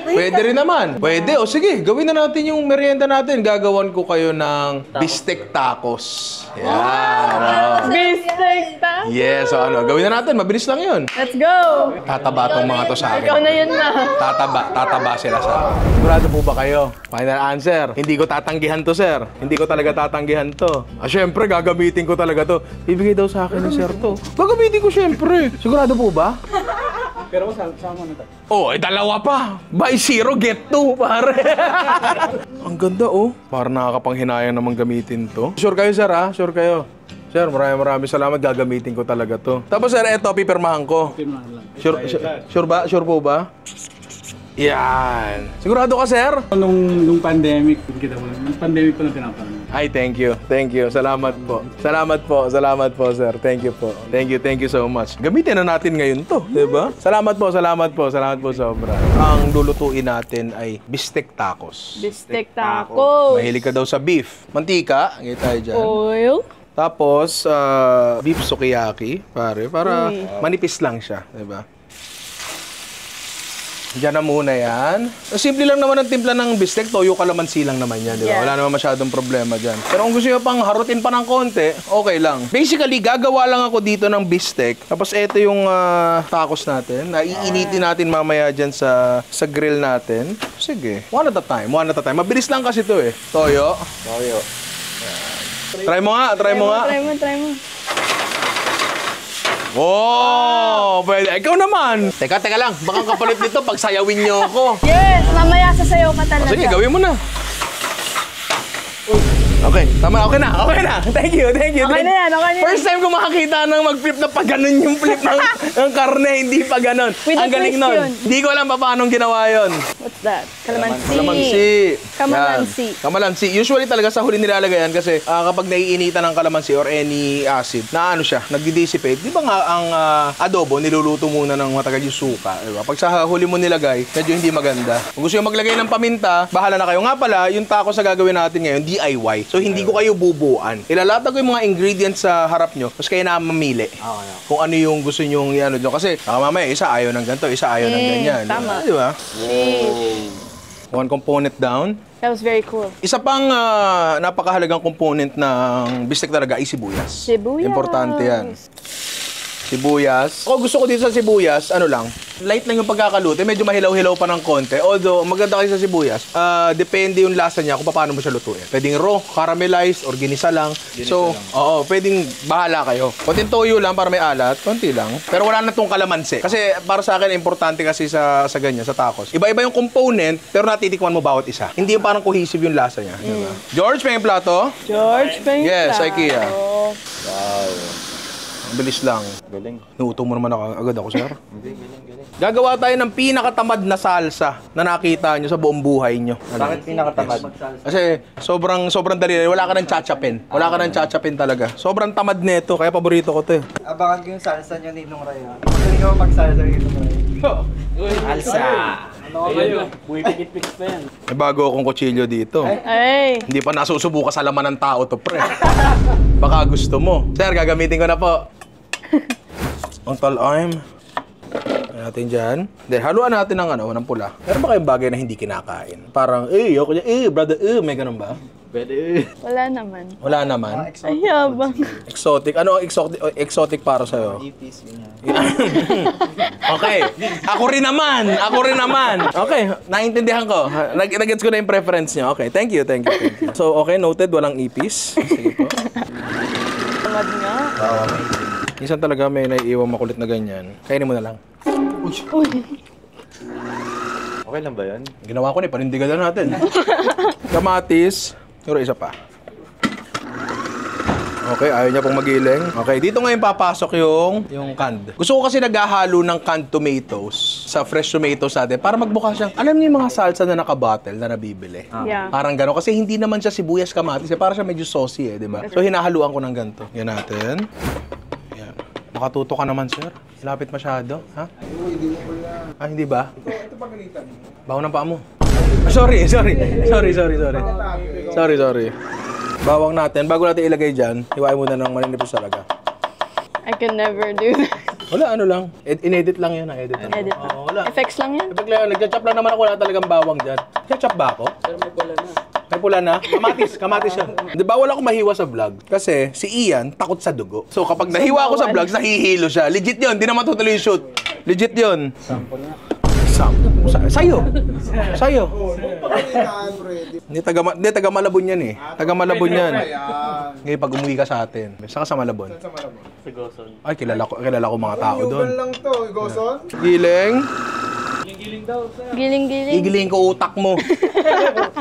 Pwede rin naman. Pwede. O sige, gawin na natin yung merienda natin. Gagawan ko kayo ng bistek tacos. Yan. Beefsteak ta. Yes, so ano, gawin na natin. Mabilis lang yun. Let's go. Tataba tong mga to sa Ikaw akin. na yun na. Tataba sila sa akin. Sigurado po ba kayo? Final answer. Hindi ko tatanggihan to, sir. Hindi ko talaga tatanggihan to. Syempre, gagamitin ko talaga to. Bibigay daw sa akin ni sir to. Gagamitin ko syempre. Sigurado po ba? Pero sama na tayo. Oh, dalawa pa. Buy zero, get two, pare. Ang ganda, oh. Para nakakapanghinayang naman gamitin to. Sure kayo, sir, ha? Sure kayo. Sir, maraming salamat. Gagamitin ko talaga to. Tapos, sir, eto, pipirmahan ko. Pirmahan lang. Sure ba? Sure po ba? Yan. Sigurado ka, sir? Nung pandemic, nung pandemic pa na tinatanong. Ay, thank you. Thank you. Salamat po. Salamat po, sir. Thank you po. Thank you so much. Gamitin na natin ngayon to, di ba? Salamat po sobra. Ang lulutuin natin ay bistek tacos. Beefsteak tacos. Mahilig ka daw sa beef. Mantika, ngayon tayo dyan. Oil. Tapos, beef sukiyaki, pare, para manipis lang siya, di ba? Diyan na muna yan. Simple lang naman ang timpla ng bistek. Toyo kalamansi lang naman yan, di ba? Yeah. Wala naman masyadong problema dyan. Pero kung gusto nyo pang harutin pa ng konti, okay lang. Basically, gagawa lang ako dito ng bistek. Tapos ito yung tacos natin. Naiinitin natin mamaya dyan sa grill natin. Sige. One at a time. Mabilis lang kasi to eh. Toyo. Try mo nga. Try mo. Oh, pwede. Ikaw naman. Teka lang. Baka kapalit nito pag sayawin niyo ako. Yes, mamaya sasayaw ka talaga. Sige, gawin mo na. Okay, tama. Okay na. Thank you. Okay na yan. First time ko makakita ng mag-flip na pag ganun yung flip ng karne, hindi pa ganun. With Ang a galing twist nun. yun. Hindi ko alam pa paano ginawa yun. What's that? Kalamansi. Kalamansi. Yan. Kamalansi. Usually talaga sa huli nilalagay yan kasi kapag naiinitan ng kalamansi or any acid, na ano siya, nagdi-dissipate. Di ba nga ang adobo, niluluto muna ng matagal yung suka. Diba? Pag sa huli mo nilagay, medyo hindi maganda. Kung gusto nyo maglagay ng paminta, bahala na kayo. Nga pala, yung tacos na gagawin natin ngayon, DIY. So hindi ko kayo bubuan. Ilalatag ko yung mga ingredients sa harap nyo, tapos kayo na mamili. Kung ano yung gusto nyo i-ano dyan. Kasi mamaya, isa ayaw ng ganito, isa ayaw ng ganyan. Tama. Di ba? One component down. That was very cool. Isa pang napakahalagang component ng bistek talaga ay sibuyas. Sibuyas. Importante yan. Sibuyas. Gusto ko dito sa sibuyas, ano lang, light lang yung pagkakaluto. Medyo mahilaw-hilaw pa ng konti. Although, maganda kasi sa sibuyas, depende yung lasa niya kung paano mo siya lutuin. Pwedeng raw, caramelized, or ginisa lang. Oo, pwedeng bahala kayo. Konting toyo lang para may alat, konti lang. Pero wala na tong kalamansi. Kasi para sa akin, importante kasi sa ganyan, sa tacos. Iba-iba yung component, pero natitikman mo bawat isa. Hindi yung parang cohesive yung lasa niya. Diba? George, may plato? George, paint. Yes, IKEA. Wow. Bilis lang. Galing. Nuuto mo naman agad ako, sir. Galing. Gagawa tayo ng pinakatamad na salsa na nakita nyo sa buong buhay nyo. Bakit pinakatamad? Kasi sobrang dali. Wala ka ng chachapin. Wala ka ng chachapin talaga. Sobrang tamad nito. Kaya paborito ko to eh. Abangan ko yung salsa niyo ni Nung Ray. Magaling ako mag-salsa ni Nung Ray. Alsa! Ayun, pumipikit-pikit pa yan. May bago akong kutsilyo dito. Ay. Hindi pa nasusubukan sa laman ng tao to, pre. Baka gusto mo. Sir, gagamitin ko na po. Ang talim. Natin dyan. Then, haluan natin ng pula. Meron ba kayong bagay na hindi kinakain? Parang, ako dyan, brother, may ganun ba? Pwede. Wala naman. Wala naman. Ay, yabang. Exotic. Ano ang exotic para sa'yo? Ipis yun. Okay. Ako rin naman. Okay. Naintindihan ko. Nag-gets ko na yung preference niyo. Okay. Thank you. So, okay. Noted. Walang ipis. Sige po. Tamad nga. Minsan talaga may naiiwang makulit na ganyan. Kainin mo na lang. Uy. Okay lang ba yun? Ginawa ko na, panindigan na natin. Kamatis. Pero isa pa. Okay, ayaw niya pong magiling. Okay, dito ngayon papasok yung canned. Gusto ko kasi naghahalo ng canned tomatoes sa fresh tomatoes natin para magbuka siyang, alam niyo yung mga salsa na naka-bottle na nabibili? Yeah. Parang gano'n. Kasi hindi naman siya sibuyas kamatis. Para siya medyo saucy di ba? So, hinahaluan ko ng ganito. Yan natin. Yan. Nakatuto ka naman, sir. Lapit masyado. Ha? Hindi ba? Baho ng paa mo. Sorry. Bawang natin, bago natin ilagay dyan, hiwain muna ng maninipis talaga. I can never do that. Wala, ano lang. Inedit lang yan, edit lang. Edit. Oo, wala. Effects lang yan. Kapag lang, nagcha-chop lang naman ako, wala talagang bawang dyan. Nagcha-chop ba ako? Pero may pula na. May pula na? Kamatis yan. Di ba wala akong mahiwa sa vlog? Kasi si Ian, takot sa dugo. So kapag nahiwa ako sa vlogs, nahihilo siya. Legit yun, di naman tutuloy yung shoot. Legit yun. Sample. Sa'yo. Hindi, taga Malabon yan eh. Taga Malabon yan. Ngayon, pag umuwi ka sa atin. Saan ka sa Malabon? Sa Goson. Ay, kilala ko mga tao doon. lang to, Goson. Giling. Giling daw, sir. Giling-giling. Igiling ko utak mo.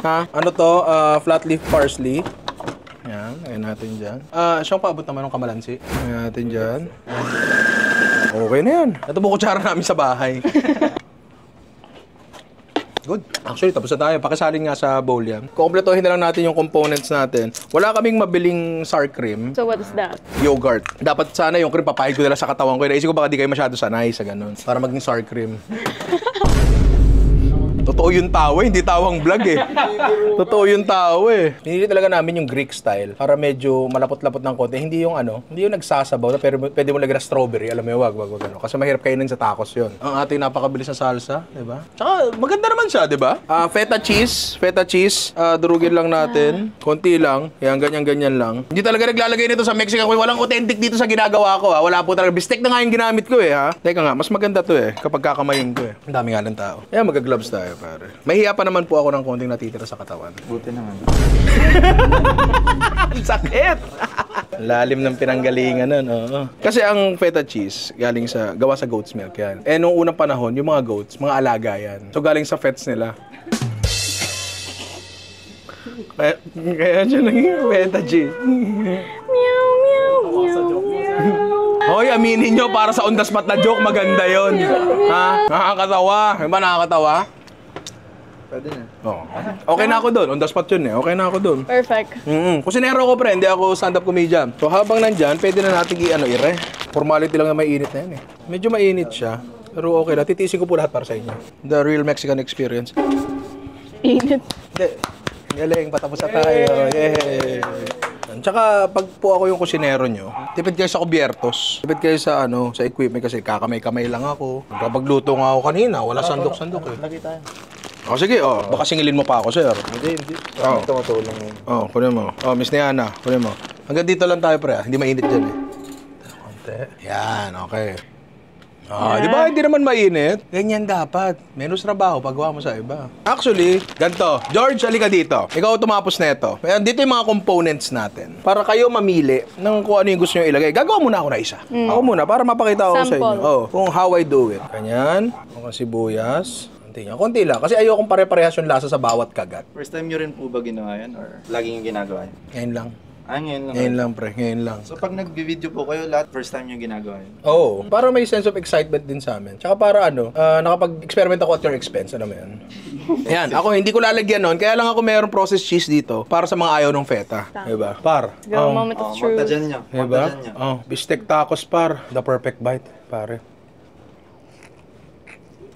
Ha? Ano to? Flat leaf parsley. Yan, lagyan natin dyan. Siyang paabot naman ng kamalansi. Lagyan natin dyan. Okay na yan. Ito po kutsara namin sa bahay. Good. Actually, tapos na tayo. Pakisalin nga sa bowl yan. Kukompletohin na lang natin yung components natin. Wala kaming mabiling sour cream. So what is that? Yogurt. Dapat sana yung cream papahid ko nila sa katawan ko. Naisip ko baka di kayo masyado sanay sa ganun. Para maging sour cream. Totoo yung tawa, hindi tawang vlog eh. Totoo yung tawa eh. Pinili talaga namin yung Greek style para medyo malapot-lapot ng konti. Hindi yung hindi yung nagsasabaw na pero pwede mo lagyan ng strawberry. Alam mo, wag ano. Kasi mahirap kainin sa tacos yun. Ang ating napakabilis na salsa, di ba? Tsaka maganda naman siya, di ba? Feta cheese, durugin lang natin. Konti lang. Yan, ganyan lang. Hindi talaga naglalagay nito sa Mexican. Walang authentic dito sa ginagawa ko ha. Wala po talaga. Bistek na nga yung ginamit ko eh ha. Teka nga, mas maganda to eh kapag kakamayin ko eh. Ang dami nga ng tao. Kaya mag-gloves tayo. Pare. Mahiya pa naman po ako ng konting natitira sa katawan. Buti naman. Sakit! Lalim ng pinanggalingan nun, oo. Kasi ang feta cheese, gawa sa goat's milk yan. Eh, nung unang panahon, yung mga goats, mga alaga yan. So, galing sa fets nila. Kaya siya naging feta cheese. Meow, meow, meow. Hoy, aminin nyo, para sa on the spot na joke, maganda yon. Ha? Nakakatawa. Diba nakakatawa? Pwede na. Oo. Okay na ako doon. On the spot yun eh. Okay na ako doon. Perfect. Kusinero ko pre, hindi ako stand-up comedian. So habang nandyan, pwede na natin ire. Formality lang na mainit na yan eh. Medyo mainit siya. Pero okay na. Titiisin ko po lahat para sa inyo. The real Mexican experience. Init. Hindi. Galing, patapos na tayo. Yay! Tsaka pag po ako yung kusinero nyo, tipid kayo sa kubyertos. Tipid kayo sa sa equipment kasi kakamay-kamay lang ako. Pagluto nga ako kanina, wala sandok-sandok eh. Lagi tayo. Sige, baka singilin mo pa ako, sir. Hindi. Tumutulong yun. Kunin mo. Miss Niana, kunin mo. Hanggang dito lang tayo, pre. Hindi mainit dyan eh. Konti. Yan, okay. Di ba hindi naman mainit? Ganyan dapat. Menos trabaho paggawa mo sa iba. Actually, ganito. George, halika dito. Ikaw tumapos na ito. Dito yung mga components natin. Para kayo mamili ng kung ano yung gusto nyo ilagay. Gagawa muna ako na isa. Ako muna, para mapakita ko sa inyo. Kung how I do it. Ganyan. Mga sibuyas. Konti lang. Kasi ayokong pare-parehas yung lasa sa bawat kagat. First time nyo rin po ba ginawa yan? Or laging yung ginagawa yan? Ngayon lang. Ngayon lang. Ngayon lang, pre. Ngayon lang. So pag nag-video po kayo, lahat first time nyo ginagawa yan? Oo. Para may sense of excitement din sa amin. Tsaka para nakapag-experiment ako at your expense. Alam mo yan? Yan. Ako, hindi ko lalagyan nun. Kaya lang ako mayroong processed cheese dito para sa mga ayaw ng feta. Diba? Par. Go, moment of truth. Magtadyan nyo. Diba? Bistek tacos, par. The perfect bite, pare.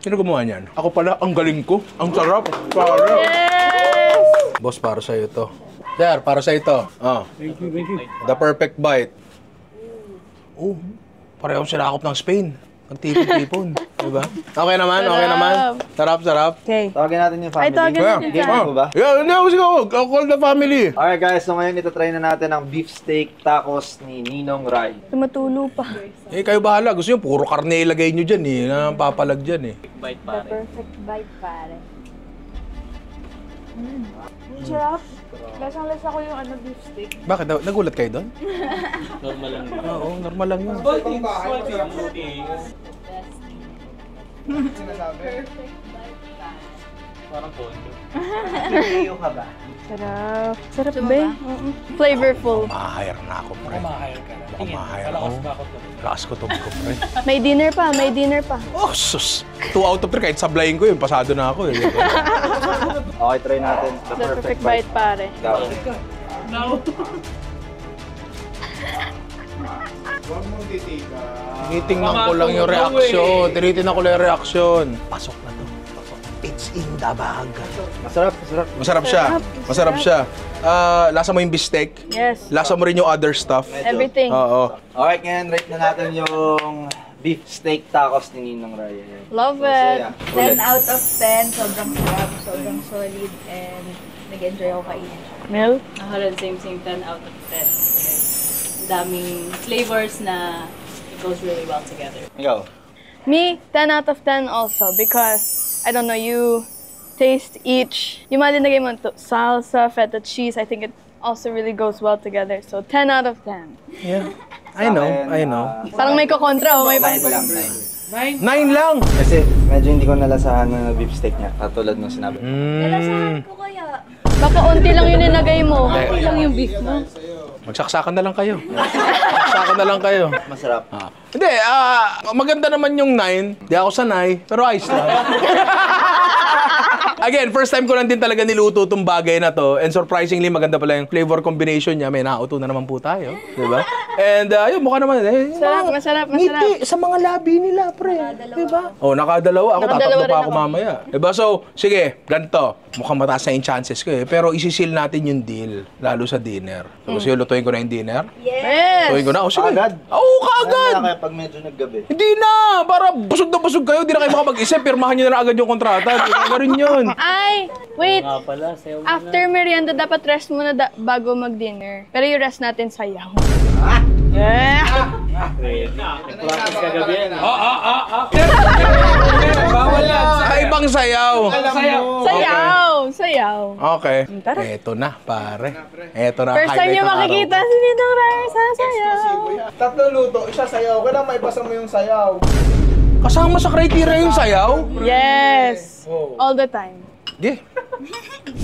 Sino gumawa niyan? Ako pala, ang galing ko. Ang sarap. Pare. Yes! Boss, para sa'yo to. Sir, para sa'yo to. Thank you. The perfect bite. Parehong sinakop ng Spain. Nagtipon-tipon. Diba? Okay naman, okay naman. Sarap. Okay. Tawagin natin yung family. Ay, tawagin natin Game siya. po ba? Yeah, hindi ako sigaw. I'll call the family. Alright guys, so ngayon try na natin ang beef steak tacos ni Ninong Rai. Tumatulo pa. Kayo bahala. Gusto nyo, puro karne ilagay nyo dyan eh. Papalag dyan eh. Bite The pare. perfect bite, pare. Sarap. Lasang-lasa ko yung beef steak. Bakit? Nagulat kayo doon? Normal lang yun. Oo, normal lang yun. Salty. Parang condo. Iyo ka ba? Sarap. Sarap ba? Flavorful. Mahahire na ako, pre. Mahahire ka na. Mahahire ako. Lakas ko to, pre. May dinner pa. Oh, sus! 2 out of 3, kahit sablayin ko yun, pasado na ako eh. Okay, try natin. The The perfect bite, pare. Daw. Tinitingnan ko lang yung reaction. Tinitingnan ko lang yung reaction. Pasok na to. Pasok. It's indabag. Masarap. Masarap siya. Masarap siya. Lasa mo yung beefsteak. Yes. Lasa mo rin yung other stuff. Everything. Oo. Alright, ngayon rate na natin yung beef steak tacos ni Ninong Ray. Love So, it. yeah. 10 out of 10. Sobrang sarap, sobrang solid, and nag-enjoy ako kainin. Mel? Ako rin, same 10 out of 10. Daming flavors na it goes really well together. Ikaw? Me, 10 out of 10 also because, I don't know, you taste each. Yung mga dinagay mo to salsa, feta cheese, I think it also really goes well together. So, 10 out of 10. Yeah. I know. Parang may kukontra o may 9 lang, 9 lang! Kasi medyo hindi ko nalasahan ng beef steak niya, katulad nung sinabi. Nalasahan ko kaya. Baka unti lang yung ninagay mo. Unti lang yung beef mo. Magsaksakan na lang kayo. Magsaksakan na lang kayo. Masarap. Hindi, maganda naman yung 9. Di ako sanay, pero ayos lang. Again, first time ko lang din talaga niluto itong bagay na to. And surprisingly, maganda pala yung flavor combination niya. May nauto na naman po tayo. Diba? And yun, mukha naman. Masarap. Ngiti sa mga labi nila, pre. Diba? Oh, nakadalawa. Ako tatatlo pa ako mamaya. Diba? So, sige, ganito. Mukhang mataas na yung chances ko eh. Pero isisil natin yung deal. Lalo sa dinner. So, gusto yung lutuin ko na yung dinner? Yes! Lutuin ko na? O, sige. Kaagad? Oo, kaagad! Ano kaya pag medyo naggabi? Hindi na! Para busog na busog kayo. Hindi na kayo makapag-isip. Pirmahan nyo na agad yung kontrata. Hindi na rin yun. Ay, wait. Nga pala, sayo mo After merienda, dapat rest muna bago mag-dinner. Pero yung rest natin sayaw. Practice kagabi yan. Bawal yan. Kaibang sayaw. Sayaw. Okay. Tara. Eto na, pare. Eto na. First time highlight niyo ng araw makikita ko. si Ninong Ray sa sayaw. Tatlo luto, isa sayaw. Kailangan maipasa mo yung sayaw. Kasama sa criteria yung sayaw? Yes. All the time. Yeah.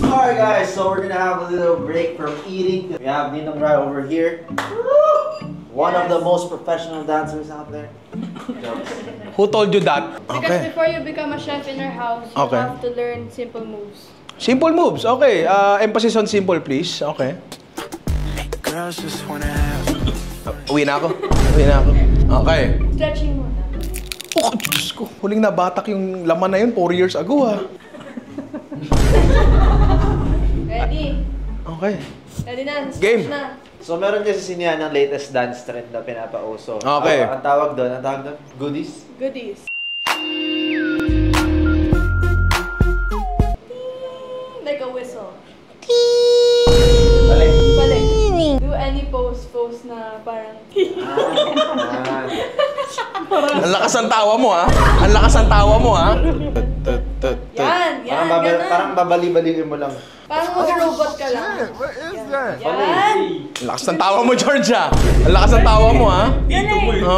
Alright guys, so we're gonna have a little break from eating. We have Ninong Rai over here. One of the most professional dancers out there. Who told you that? Because Okay. before you become a chef in our house, you Okay. have to learn simple moves. Simple moves. Okay. Emphasis on simple, please. Okay. Uwi na ako. Okay. Stretching muna. Oh, Diyos ko. Huling nabatak yung laman na yun 4 years ago, ha. Ready? Okay. Ready na. Stretch Game. na. So meron kasi sinihan ng latest dance trend na pinapauso. Okay. Ang tawag doon, goodies. Goodies. Like a whistle. Balik. Balik. Do any pose na parang... Ang lakas ng tawa mo, ha. Ang lakas ng tawa mo, ha. Yan, ganun. Parang babali-baliin mo lang. Parang mag-robot ka lang. What is that? Yan. Ang lakas ng tawa mo, Georgia. Ang lakas ng tawa mo, ha.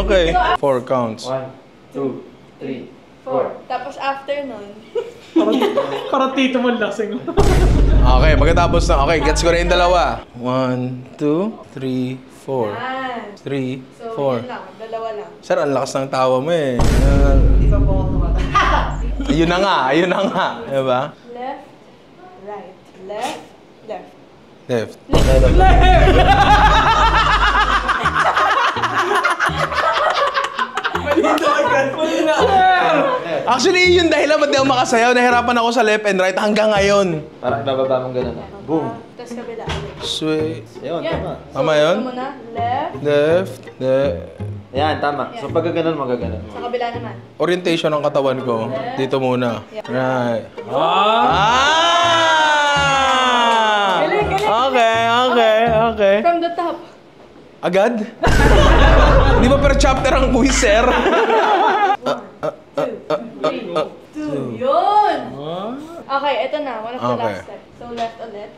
Okay. 4 counts. 1, 2, 3, 4. Tapos after nun, Parang tito mo lasing. Okay, pagkatapos na. Okay, gets ko na yung dalawa. 1, 2, 3, 4. yan. 3, So, 4. yun lang. Dalawa lang. Sir, ang lakas ng tawa mo eh. Ayun na nga. Diba? Left, right. Left, left. Left. Actually, yun dahilan ba't di ako makasayaw. Nahirapan ako sa left and right hanggang ngayon. Parang ibababa mong gano'n. Boom. Tapos kabila. Sway. Ayun, Yan. tama. Tama yun? Ito muna. Left. Left. Yan, tama. So pag gano'n, magaganon. Sa kabila naman. Orientation ng katawan ko. Dito muna. Right. Okay. From the top. Agad? Di ba per chapter ang quiz, sir? 2. Yun! Okay, ito na. One of the Okay. last steps. So, left ulit.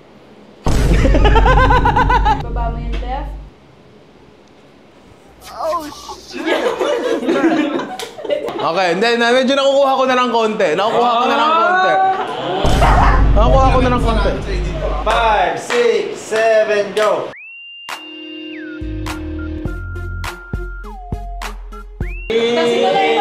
Baba mo yung left. Okay, hindi. Medyo nakukuha ko na ng konti. Nakukuha ko na ng konti. 5, 6, 7, go! Kasi tuloy.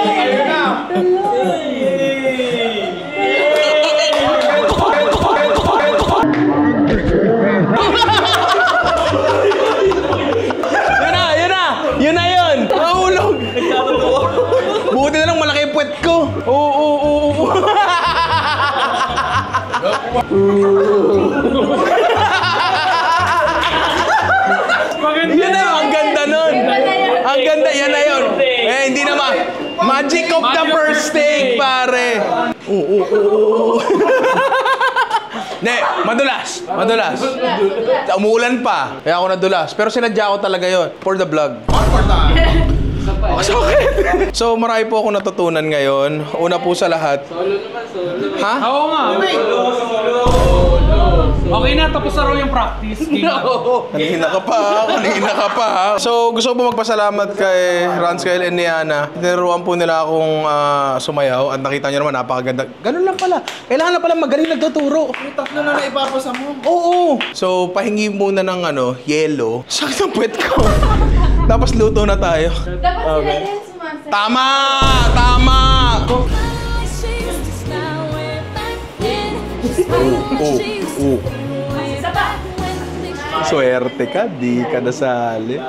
Yun na! Nahulog! Buti na lang malaki yung puwet ko. Oo. maganda. Yan na yun. Eh, hindi naman. Magic of the first take, pare. Oo. Ne, madulas. Umuulan pa. Kaya ako nadulas. Pero sinadya ko talaga yon for the vlog. So, marami po ako natutunan ngayon. Una po sa lahat. Solo naman, solo. Ha? Oo nga. Solo. Okay na, tapos na raw yung practice. Kanina ka pa. So, gusto ko po magpasalamat kay Rans, kay Niana. Tinuruan po nila akong sumayaw at nakita nyo naman, napakaganda. Ganun lang pala. Kailangan na pala magaling nagtuturo. May tatlo na naipapasa mo. Oo. So, pahingi muna ng yelo. Sakit ang puwet ko. Tapos luto na tayo. Dapat sila din sumasayaw. Tama! Oo. Swerte ka, di ka nasali.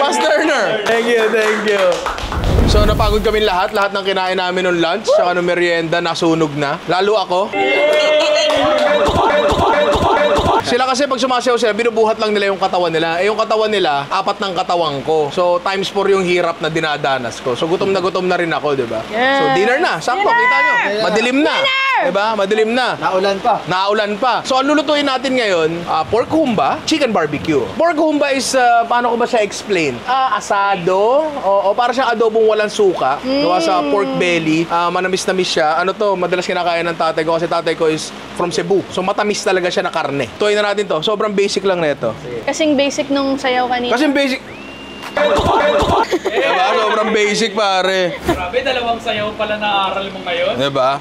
Fast learner. Thank you. So, napagod kami lahat ng kinain namin ng lunch, saka ng merienda, nasunog na. Lalo ako. Sila kasi pag sumasayaw sila, binubuhat lang nila yung katawan nila. Eh, yung katawan nila, 4 ng katawan ko. So, times 4 yung hirap na dinadanas ko. So, gutom na rin ako, di ba? Yeah. So, dinner na. Sakto, kita nyo. Madilim na. Di ba? Madilim na. Naulan pa. So, ang lulutuin natin ngayon, pork humba, chicken barbecue. Pork humba is, paano ko ba siya explain? Asado. O para siyang adobong walang suka. Gawa sa pork belly. Manamis-namis siya. Ano to, madalas kinakain ng tatay ko kasi tatay ko is from Cebu. So, matamis talaga siya na karne. Tuloy na natin to. Sobrang basic lang na ito. Kasing basic nung sayaw kanina. Kasing basic. Diba? Sobrang basic, pare. Grabe, dalawang sayaw pala na aral mo ngayon. Diba?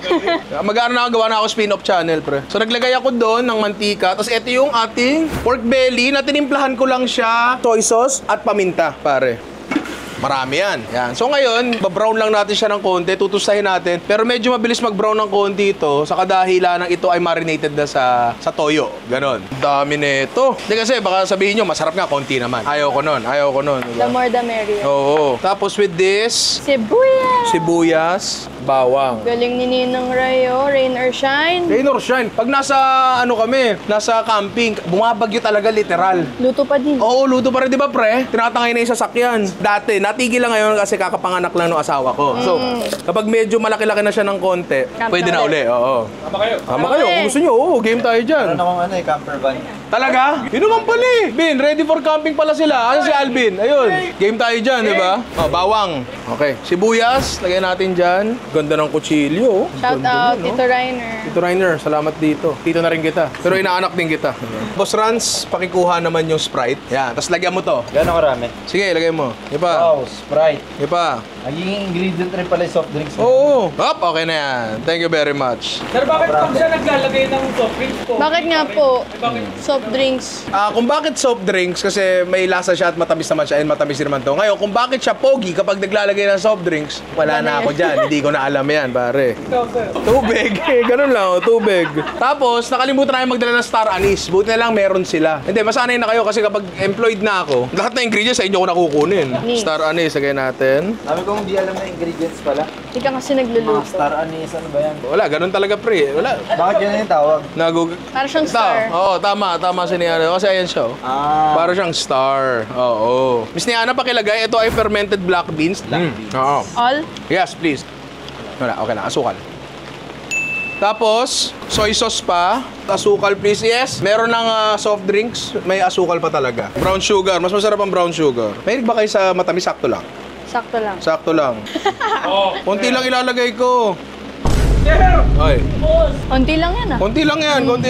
Mag-ano na gawa na ako spin-off channel, pre. So, naglagay ako doon ng mantika. Tapos, ito yung ating pork belly na tinimplahan ko lang siya. Soy sauce at paminta, pare. Marami yan. So ngayon, babrown lang natin siya ng konti, tutustahin natin. Pero medyo mabilis mag-brown ng konti ito sa kadahilan ng ito ay marinated na sa toyo. Ganon. Dami nito. Hindi kasi baka sabihin nyo, masarap nga, konti naman. Ayaw ko nun. Diba? The more the merrier. Oo. Tapos with this, sibuyas, bawang. Galing ni Ninang Rayo, rain or shine. Rain or shine. Pag nasa nasa camping, bumabagyo talaga literal. Luto pa din. Oo, luto pa rin, di ba, pre? Tinatangay na yung sasakyan. Dati, natigil lang ngayon kasi kakapanganak lang ng asawa ko. So, kapag medyo malaki-laki na siya ng konti, pwede na uli. Oo. Tama kayo. Kung gusto nyo, game tayo dyan. Ano akong camper van. Talaga? Yun naman pala eh. Bin, ready for camping pala sila. Ano si Alvin? Ayun. Game tayo dyan, di ba? Bawang. Okay. Sibuyas, lagay natin dyan. Ganda ng kutsilyo. Shout out, Tito Rainer. Tito Rainer, salamat dito. Tito na rin kita. Pero inaanak din kita. Boss Rans, pakikuha naman yung Sprite. Yan. Tapos lagyan mo to. Gano'ng karami? Sige, lagay mo. Ipa. Wow, Sprite. Ipa. Naging ingredient rin pala yung soft drinks. Oo. Hop, okay na yan. Thank you very much. Sir, bakit pag siya naglalagay ng soft drinks po? Bakit nga po? Soft drinks. Kung bakit soft drinks, kasi may lasa siya at matamis naman siya, and matamis din naman to. Ngayon, kung bakit siya pogi kapag naglalagay ng soft drinks, wala na ako dyan. Hindi ko na alam yan, pare. Ikaw, sir. Tubig. Ganun lang, tubig. Tapos, nakalimutan na yung magdala ng star anise. Buti na lang meron sila. Hindi, masanay na kayo kasi kapag employed na ako, lahat na ingredients sa inyo ko nakukunin. Star anise, lagay natin. Sabi ko hindi alam na ingredients pala. Hindi ka kasi nagluluto. Star anise, ano ba yan? Wala, ganun talaga, pre. Wala. Bakit yan yung tawag? Para siyang star. Oo, tama si Niana. Kasi ayan siya. Para siyang star. Oo. Miss Niana, pakilagay. Ito ay fermented black beans. Oo. All? Yes, please. Wala, okay na. Asukal. Tapos, soy sauce pa. Asukal, please. Yes, meron ng soft drinks. May asukal pa talaga. Brown sugar. Mas masarap ang brown sugar. Mahilig ba kayo sa matamis? Sakto lang. Sakto lang. Sakto lang. Konti lang ilalagay ko. Sir! Ay. Konti lang yan Konti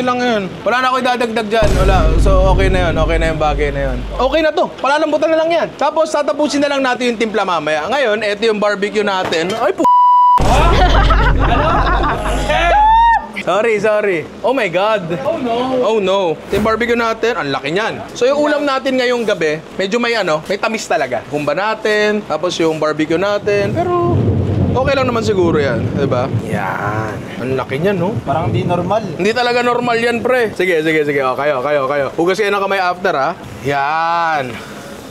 lang yan. Wala na ako idadagdag dyan. Wala. So, okay na yung bagay na yun. Okay na to. Palalambutan na lang yan. Tapos, tatapusin na lang natin yung timpla mamaya. Ngayon, ito yung barbecue natin. Ay, Sorry. Oh my God. Oh no. Yung barbecue natin, ang laki niyan. So yung ulam natin ngayong gabi, medyo may tamis talaga. Humba natin, tapos yung barbecue natin, pero okay lang naman siguro yan, di ba? Yan. Ang laki niyan, no? Parang hindi normal. Hindi talaga normal yan, pre. Sige. O, kayo. Hugas kayo ng kamay after, ha? Yan.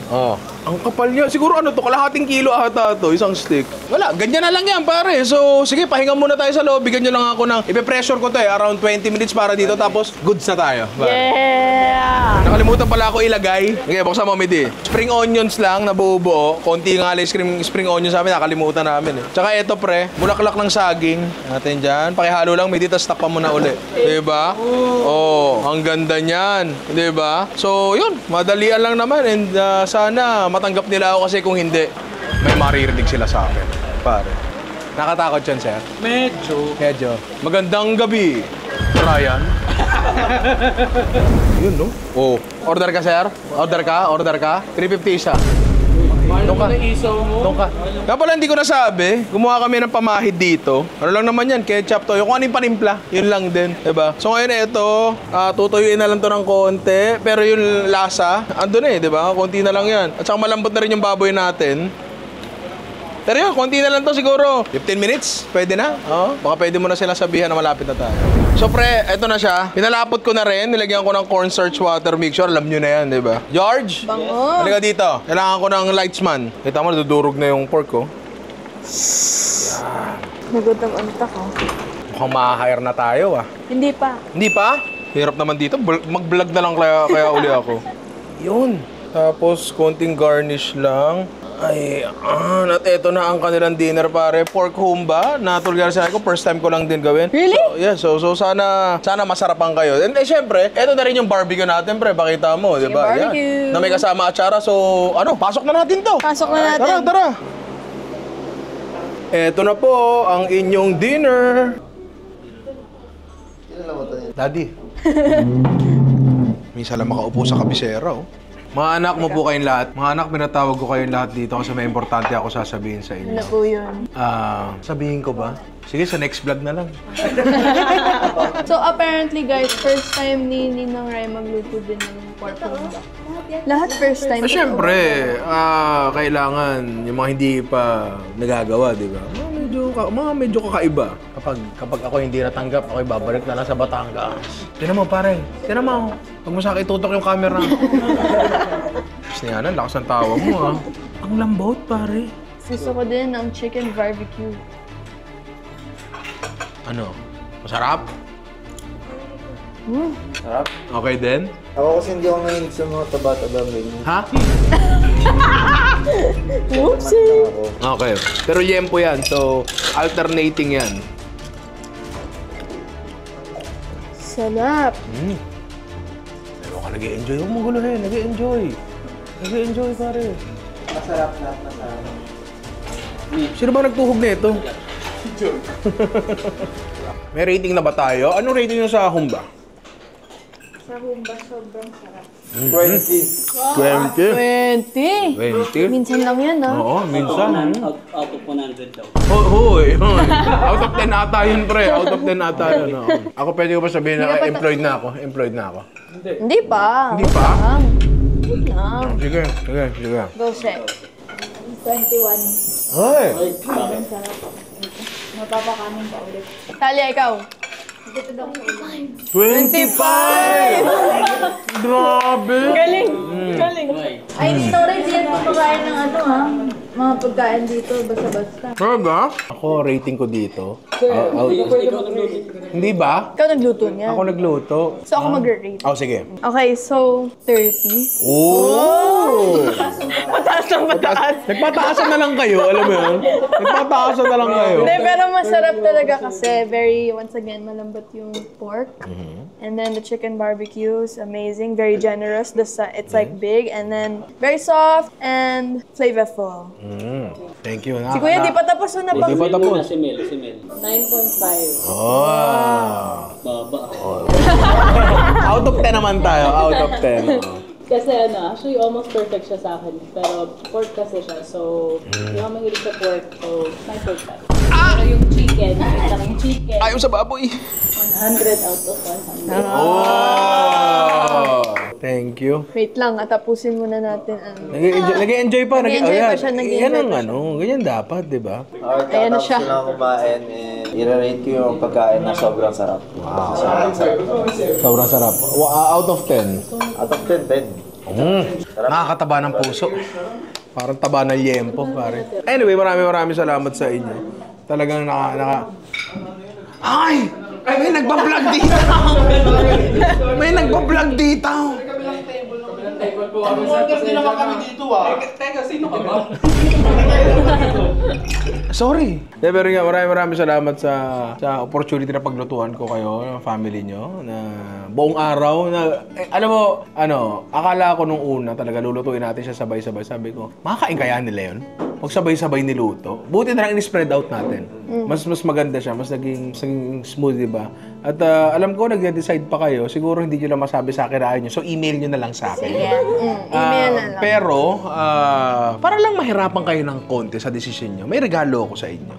Oh. Ang kapal niya. Siguro ano to, kalahating kilo ata to, isang stick. Wala, ganyan na lang yan pare. So, sige, pahinga muna tayo sa loob. Bigyan nyo lang ako ng, ipe-pressure ko to around 20 minutes para dito. Tapos, goods na tayo. Pare. Yeah! Nakalimutan pala ako ilagay. Okay, buksan mo, Midi. Spring onions lang na buo-buo. Konti nga lang spring onions namin, nakalimutan namin eh. Tsaka eto pre, bulaklak ng saging. Natin dyan. Pakihalo lang, Midi, tapos takpan mo na uli. Diba? Oh, ang ganda niyan. Diba? So, yun. Madalian lang naman. And sana matanggap nila ako kasi kung hindi, may maririnig sila sa akin. Pare. Nakatakot yan, sir? Medyo. Magandang gabi, Ryan. Yun, no? Oh. Order ka, sir? Order ka? 350 isa. Doon ka. Doon ka. Kaya pala hindi ko nasabi, gumawa kami ng pamahid dito. Ano lang naman yan, ketchup to. Yung kung ano yung panimpla, yun lang din. Diba? So ngayon ito, tutuyuin na lang to ng konti. Pero yung lasa, andun eh, diba? Konti na lang yan. At saka malambot na rin yung baboy natin. Pero yun, konti na lang to siguro. 15 minutes, pwede na. Oh, baka pwede mo na sila sabihan na malapit na tayo. So pre, eto na siya. Pinalapot ko na rin. Nilagyan ko ng cornstarch water mixture. Alam nyo na yan, di ba? George! Bango! Halika dito. Kailangan ko ng lightsman. Kita mo, nadudurog na yung pork ko. Nagutom ulit ako. Mukhang ma-hire na tayo ah. Hindi pa. Hindi pa? Hirap naman dito. Mag-vlog na lang kaya uli ako. Yun. Tapos, konting garnish lang. Ay, at eto na ang kanilang dinner pare. Pork humba. Natuloy sa ko. First time ko lang din gawin. Really? So, yeah, so sana masarapan kayo. And syempre, eto na rin yung barbecue natin, pre. Pakita mo, di ba? barbecue. Na may kasama atsara. So, pasok na natin to. Pasok na natin. Tara. Eto na po ang inyong dinner. Daddy. Minsan lang makaupo sa kabisera, oh. Mga anak mo po kayong lahat. Mga anak, pinatawag ko kayong lahat dito kasi may importante ako sasabihin sa inyo. Ano po yun? Sabihin ko ba? Sige, sa next vlog na lang. So apparently guys, first time ni Ninang Rai magluto din ng pork humba. Lahat first time. Siyempre, kailangan yung mga hindi pa nagagawa, di ba? Mga medyo kakaiba. Kapag ako hindi natanggap, ako'y babalik na lang sa Batangas. Tinan mo, pare. Tinan mo. Huwag mo sa akin tutok yung camera. Tapos niyanan, lakas ng tawa mo, ah. Ang lambot, pare. Gusto ko din ng chicken barbecue. Ano? Masarap? Sarap. Okay din? Ako kasi hindi ako mahilig sa mga taba-taba menu. Ha? Whoopsie! Okay. Pero yempo yan. So, alternating yan. Sarap. Pero ka nag-i-enjoy. Huwag mong guluhin. Nag-i-enjoy. Nag-i-enjoy, pare. Masarap lahat, masarap. Sino ba nagtuhog na ito? May rating na ba tayo? Anong rating nyo sa humba? Sa humba, sobrang sarap. 20. 20? 20? Minsan lang yan, ah. Oo, minsan. Out of 100 daw. Hoy. Out of 10 ata yun, pre. Out of 10 ata yun. Oo. Ako pwede ko ba sabihin na employed na ako? Employed na ako. Hindi pa. Hindi pa? Wait lang. Sige. Go, Sek. 21. Hoy! Sobrang sarap. Mapapakanin pa ulit. Talia, ikaw. Dito daw sa ulit. 25! Grabe! Galing. Galing. Ay, dito rin diyan kumakain ng ano ha. Mga pagkain dito, basta-basta. Talaga? Ako, rating ko dito. Hindi ba? Ikaw nagluto niya. Ako nagluto. So ako mag-rate. Oh, sige. Okay, so 30. Oh! Mataas ng mataas. Nagpataasan na lang kayo, alam mo yun? Nagpataasan na lang kayo. Hindi, pero masarap talaga kasi once again, malambot yung pork. And then the chicken barbecue is amazing, very generous. It's like big and then very soft and flavorful. Thank you. Si Kuya, di pa tapos na Di pa tapos. Si Mel. 9.5. Oh! Baba. Out of 10 naman tayo. Out of 10. Kasi actually almost perfect siya sa akin. Pero pork kasi siya, so hindi ako mahilig sa pork, so 9.5. Pero yung chicken, Ayaw sa baboy. 100 out of 100. Oh! Thank you. Wait lang, tapusin muna natin ang... Nag-enjoy pa. Nag-e-enjoy pa siya, nag-e-enjoy Yan ang pa siya. ganyan dapat, di ba? Ayan na siya. Tapos na kumain and i-rate ko yung pagkain na sobrang sarap. Wow. Sobrang sarap. Sobrang sarap. Out of 10. Out of 10, 10. Nakakataba ng puso. Parang taba ng liyempo, pare. Anyway, maraming salamat sa inyo. Talagang Ay! May nagpa-vlog dito! May nagpa-vlog dito! Hindi naman kami dito Teka, sino ka ba? Sorry. Pero nga, maraming salamat sa opportunity na paglutuan ko kayo, ng family nyo, na buong araw. Alam mo, akala ko nung una talaga lulutuin natin siya sabay-sabay. Sabi ko, makakain kaya nila yun? Magsabay-sabay niluto. Buti na lang in-spread out natin. Mas maganda siya, mas naging smooth, di ba? At alam ko, nag-decide pa kayo. Siguro hindi nyo lang masabi sa akin na ayaw nyo. So, email nyo na lang sa akin. Email na lang. Pero, para lang mahirapan kayo ng konti sa desisyon nyo, may regalo ako sa inyo.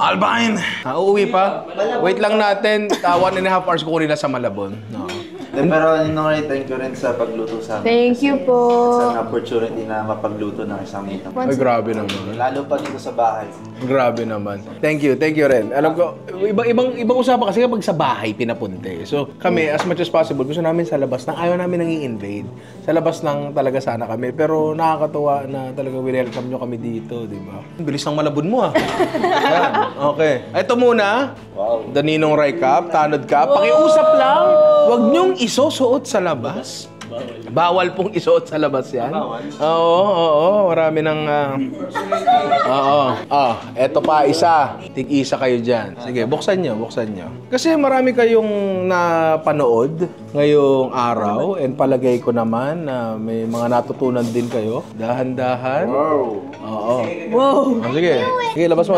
Alvin! Uuwi pa? Wait lang natin. 1.5 hours kukunin na sa Malabon. No. Pero thank you rin sa pagluto sa amin. Thank you po. Sa opportunity na mapagluto ng isang meet. Ay, grabe naman. Lalo pa dito sa bahay. Grabe naman. Thank you rin. Alam ko, ibang usapan kasi kapag sa bahay pinapunte. So kami, as much as possible, gusto namin sa labas na ayaw namin nang i-invade. Sa labas lang talaga sana kami. Pero nakakatuwa na talaga welcome nyo kami dito, di ba? Bilis ng Malabon mo Yan. Okay. Ito muna. Wow. Daninong Rai Cup, Tanod Cup. Pakiusap lang. Huwag nyong isusuot sa labas. Bawal pong isuot sa labas yan. Oo. Marami ng... Eto pa, isa. Tig-isa kayo dyan. Sige, buksan nyo. Kasi marami kayong napanood ngayong araw. And palagay ko naman na may mga natutunan din kayo. Dahan-dahan. Oo. Sige, labas mo.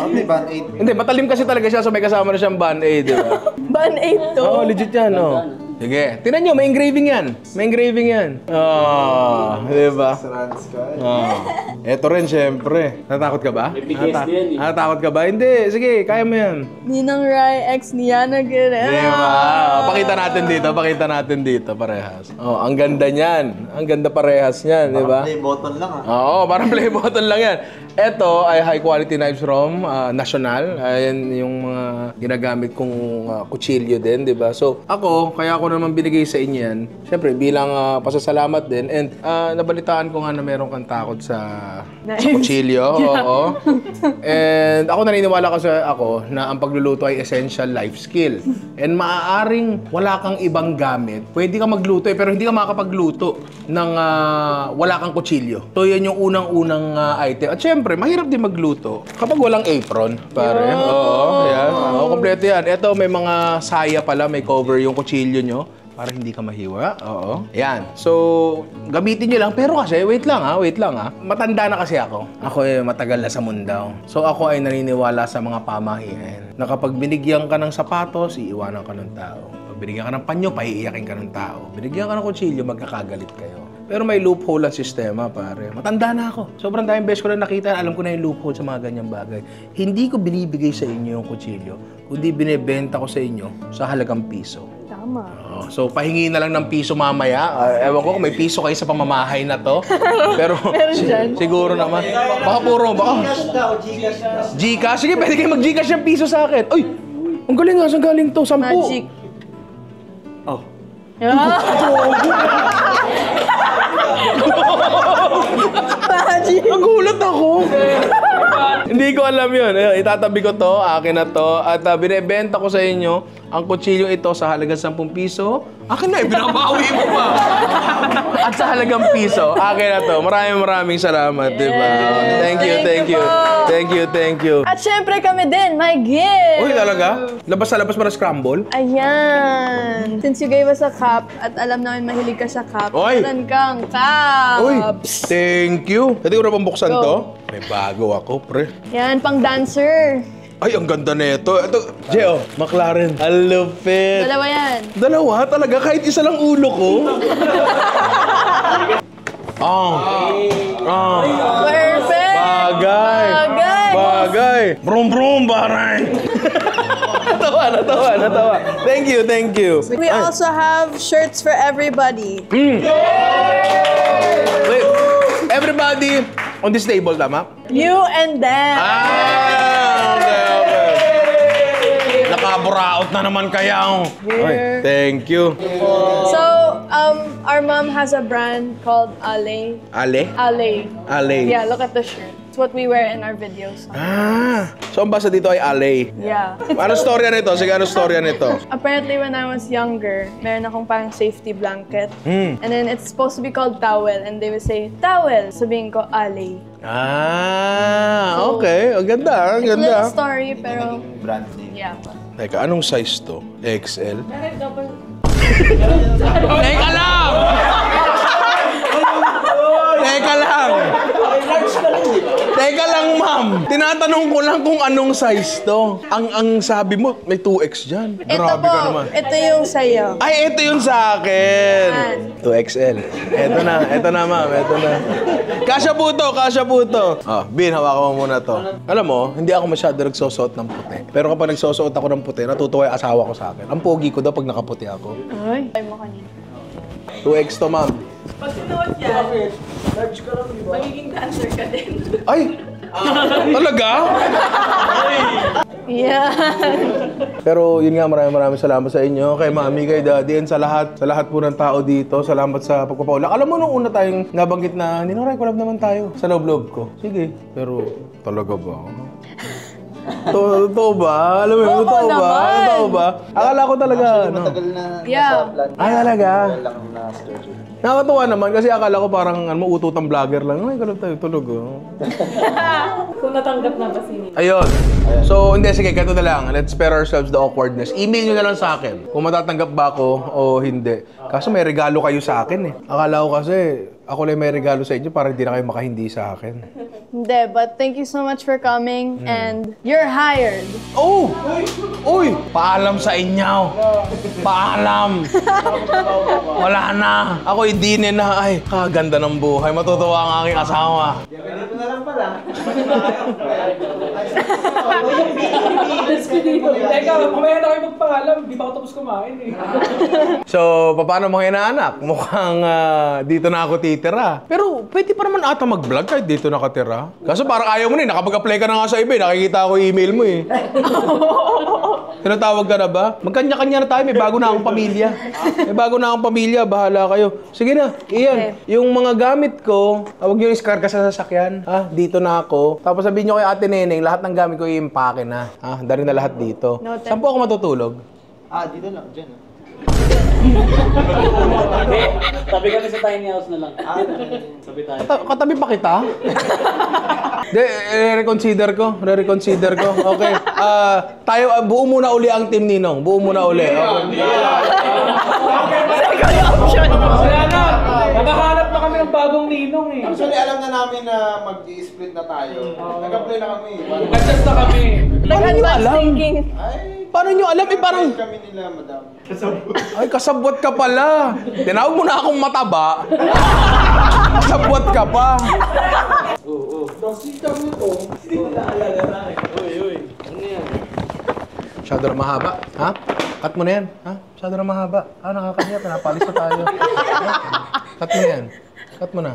May band-aid. Hindi, matalim kasi talaga siya. So may kasama na siyang band-aid, di ba? Band-aid to. Oo, legit yan, Sige, tingnan nyo, may engraving yan. Di ba? Ito rin, syempre. Natakot ka ba? Natakot ka ba? Hindi, sige, kaya mo yan. Ninang Rai X Niana Guerrero. Di ba? Pakita natin dito, parehas. Ang ganda niyan. Ang ganda parehas niyan, di ba? Play button lang Oo, parang play button lang yan. Ito ay high quality knives from National. Ayan yung mga ginagamit kong kutsilyo din, di ba? So, kaya ako naman binigay sa inyo yan. Siyempre, bilang pasasalamat din. And nabalitaan ko nga na meron kang takot sa kutsilyo. Oo. And ako naniniwala kasi na ang pagluluto ay essential life skill. And maaaring wala kang ibang gamit. Pwede ka magluto pero hindi ka makakapagluto ng wala kang kutsilyo. So, yan yung unang-unang item. At syempre, mahirap din magluto kapag walang apron, pare. Oo, yan. Kompleto yan. Ito, may mga saya pala, may cover yung kutsilyo nyo para hindi ka mahiwa. Oo. Yan. So, gamitin nyo lang. Pero kasi, wait lang. Matanda na kasi ako. Ako ay matagal na sa mundo. So, ako ay naniniwala sa mga pamahiin na kapag binigyan ka ng sapatos, iiwanan ka ng tao. Pag binigyan ka ng panyo, paiiyakin ka ng tao. Binigyan ka ng kutsilyo, magkakagalit kayo. Pero may loophole ang sistema, pare. Matanda na ako. Sobrang daming beses ko na nakita, alam ko na yung loophole sa mga ganyang bagay. Hindi ko binibigay sa inyo yung kutsilyo, kundi binibenta ko sa inyo sa halagang piso. Tama. So, pahingi na lang ng piso mamaya. Ewan ko kung may piso kayo sa pamamahay na to. Pero, siguro naman. Baka Gcash? Sige, pwede kayo mag-Gcash ng piso sa akin. Ay! Ang galing nga, saan galing to? 10. Magic. Magic. Nagulat ako. Hindi ko alam yun. Itatabi ko to, akin na to. At binibenta ko sa inyo ang kutsilyo ito sa halagang 10 piso. Akin na, binabawi mo pa. At sa halagang piso, akin na to. Maraming salamat, di ba? Thank you. At syempre kami din, my gift. Uy, talaga? Labas sa labas para scramble? Ayan. Since you gave us a cup at alam namin mahilig ka sa cup, Oy! meron kang cups. Uy, thank you. Pwede ko na pang buksan to? May bago ako, pre. Yan, pang dancer. Ay, ang ganda nito. Ito, Jeo, McLaren. Ang lupit. Dalawa yan. Dalawa? Talaga? Kahit isa lang ulo ko? Perfect. Bagay. Brum, baray. Natawa. Thank you. We also have shirts for everybody. Wait, everybody on this table, tama? You and them. Okay. Nakaburaot na naman kaya. Thank you. So, Our mom has a brand called Ale. Ale? Ale. Ale. Yeah, look at the shirt. It's what we wear in our videos. Ah, so ang basa dito ay Ale. Yeah. Ano storya nito? Sige, ano storya nito? Apparently, when I was younger, meron akong parang safety blanket. Hmm. And then it's supposed to be called towel. And they would say, towel. Sabihin ko, Ale. Ah, okay. Ang ganda, ang It's a little ganda. story, pero Brand name. yeah. Teka, anong size to? XL? Bakit double? Teka lang! Teka lang! Teka lang, ma'am. Tinatanong ko lang kung anong size to. Ang sabi mo, may 2X dyan. Ito Grabe po, ka naman. ito yung sa'yo. Ay, ito yun sa akin. Yan. 2XL. Ito na, ma'am. Ito na. Kasya po to, kasya po to. Oh, Bin, hawakan mo muna to. Alam mo, hindi ako masyado nagsusuot ng puti. Pero kapag nagsusuot ako ng puti, natutuwa yung asawa ko sa akin. Ang pogi ko daw pag nakaputi ako. Ay, ay mo kanina. 2X to, ma'am. Pag sinuot yan, magiging dancer ka din. Ay! Talaga? Yeah. Pero yun nga, maraming salamat sa inyo, kay mami, kay daddy, and sa lahat po ng tao dito. Salamat sa pagpapaulak. Alam mo, nung una tayong nabanggit na, Ninoray, collab naman tayo. Sa loob-loob ko. Sige. Pero, talaga ba? Totoo ba? Alam mo yun, Oo totoo ba? naman. Totoo ba? Akala ko talaga, ano? Matagal na Yeah. nasa plan. Ay, talaga? Matagal lang na schedule. Nakakatuwa naman kasi akala ko parang ututang vlogger lang. Ay, kalab tayo, tulog oh. Kung natanggap na ba si Nino? Ayun. So, hindi, sige, ganito na lang. Let's spare ourselves the awkwardness. Email nyo na lang sa akin kung matatanggap ba ako o hindi. Kaso may regalo kayo sa akin eh. Akala ko kasi ako lang may regalo sa inyo para hindi na kayo makahindi sa akin. Hindi, but thank you so much for coming. And you're hired. Oh! Uy! Paalam sa inyo! Paalam! Wala na! Ako hindi na. Ay, kaganda ng buhay. Matutuwa ang aking asawa. Ganito na lang pala. Teka, mamaya na kayo magpaalam. Di pa ako tapos kumain eh. So, paano mga inaanak? Mukhang dito na ako titira. Pero pwede pa naman ata mag-vlog kahit dito nakatira. Kaso parang ayaw mo na eh. Nakapag-apply ka na nga sa iba eh. Nakikita ko yung email mo eh. Tinatawag ka na ba? Magkanya-kanya na tayo. May bago na akong pamilya. May bago na akong pamilya. Bahala kayo. Sige na, Ian. Yung mga gamit ko, huwag nyo iskarga sa sasakyan. Dito na ako. Tapos sabihin nyo kay Ate Neneng, lahat ng gamit ko i-impake na. Dari na lahat dito. Noted. Saan po ako matutulog? Dito lang, dyan. Tabi kami sa tiny house na lang. Sabi tayo. Katabi pa kita? De, re-reconsider ko. Okay. Tayo, buo muna uli ang team Ninong. Buo muna uli. Okay. Wala na! Nakahanap na kami ng bagong ninong eh. Actually, alam na namin na mag-i-split na tayo. Nag-apply na kami. Nag-test na kami. Nag-advance thinking. Paano nyo alam? Parang... Kami nila, madam. Ay, kasabwat ka pala. Tinawag mo na akong mataba. Kasabwat ka pa. Masyado na mahaba. Ha? Cut mo na yan. Ha? Masyado na mahaba. Nakakanya. Pinapalis na tayo. Ha? Cut mo na yan. Cut mo na.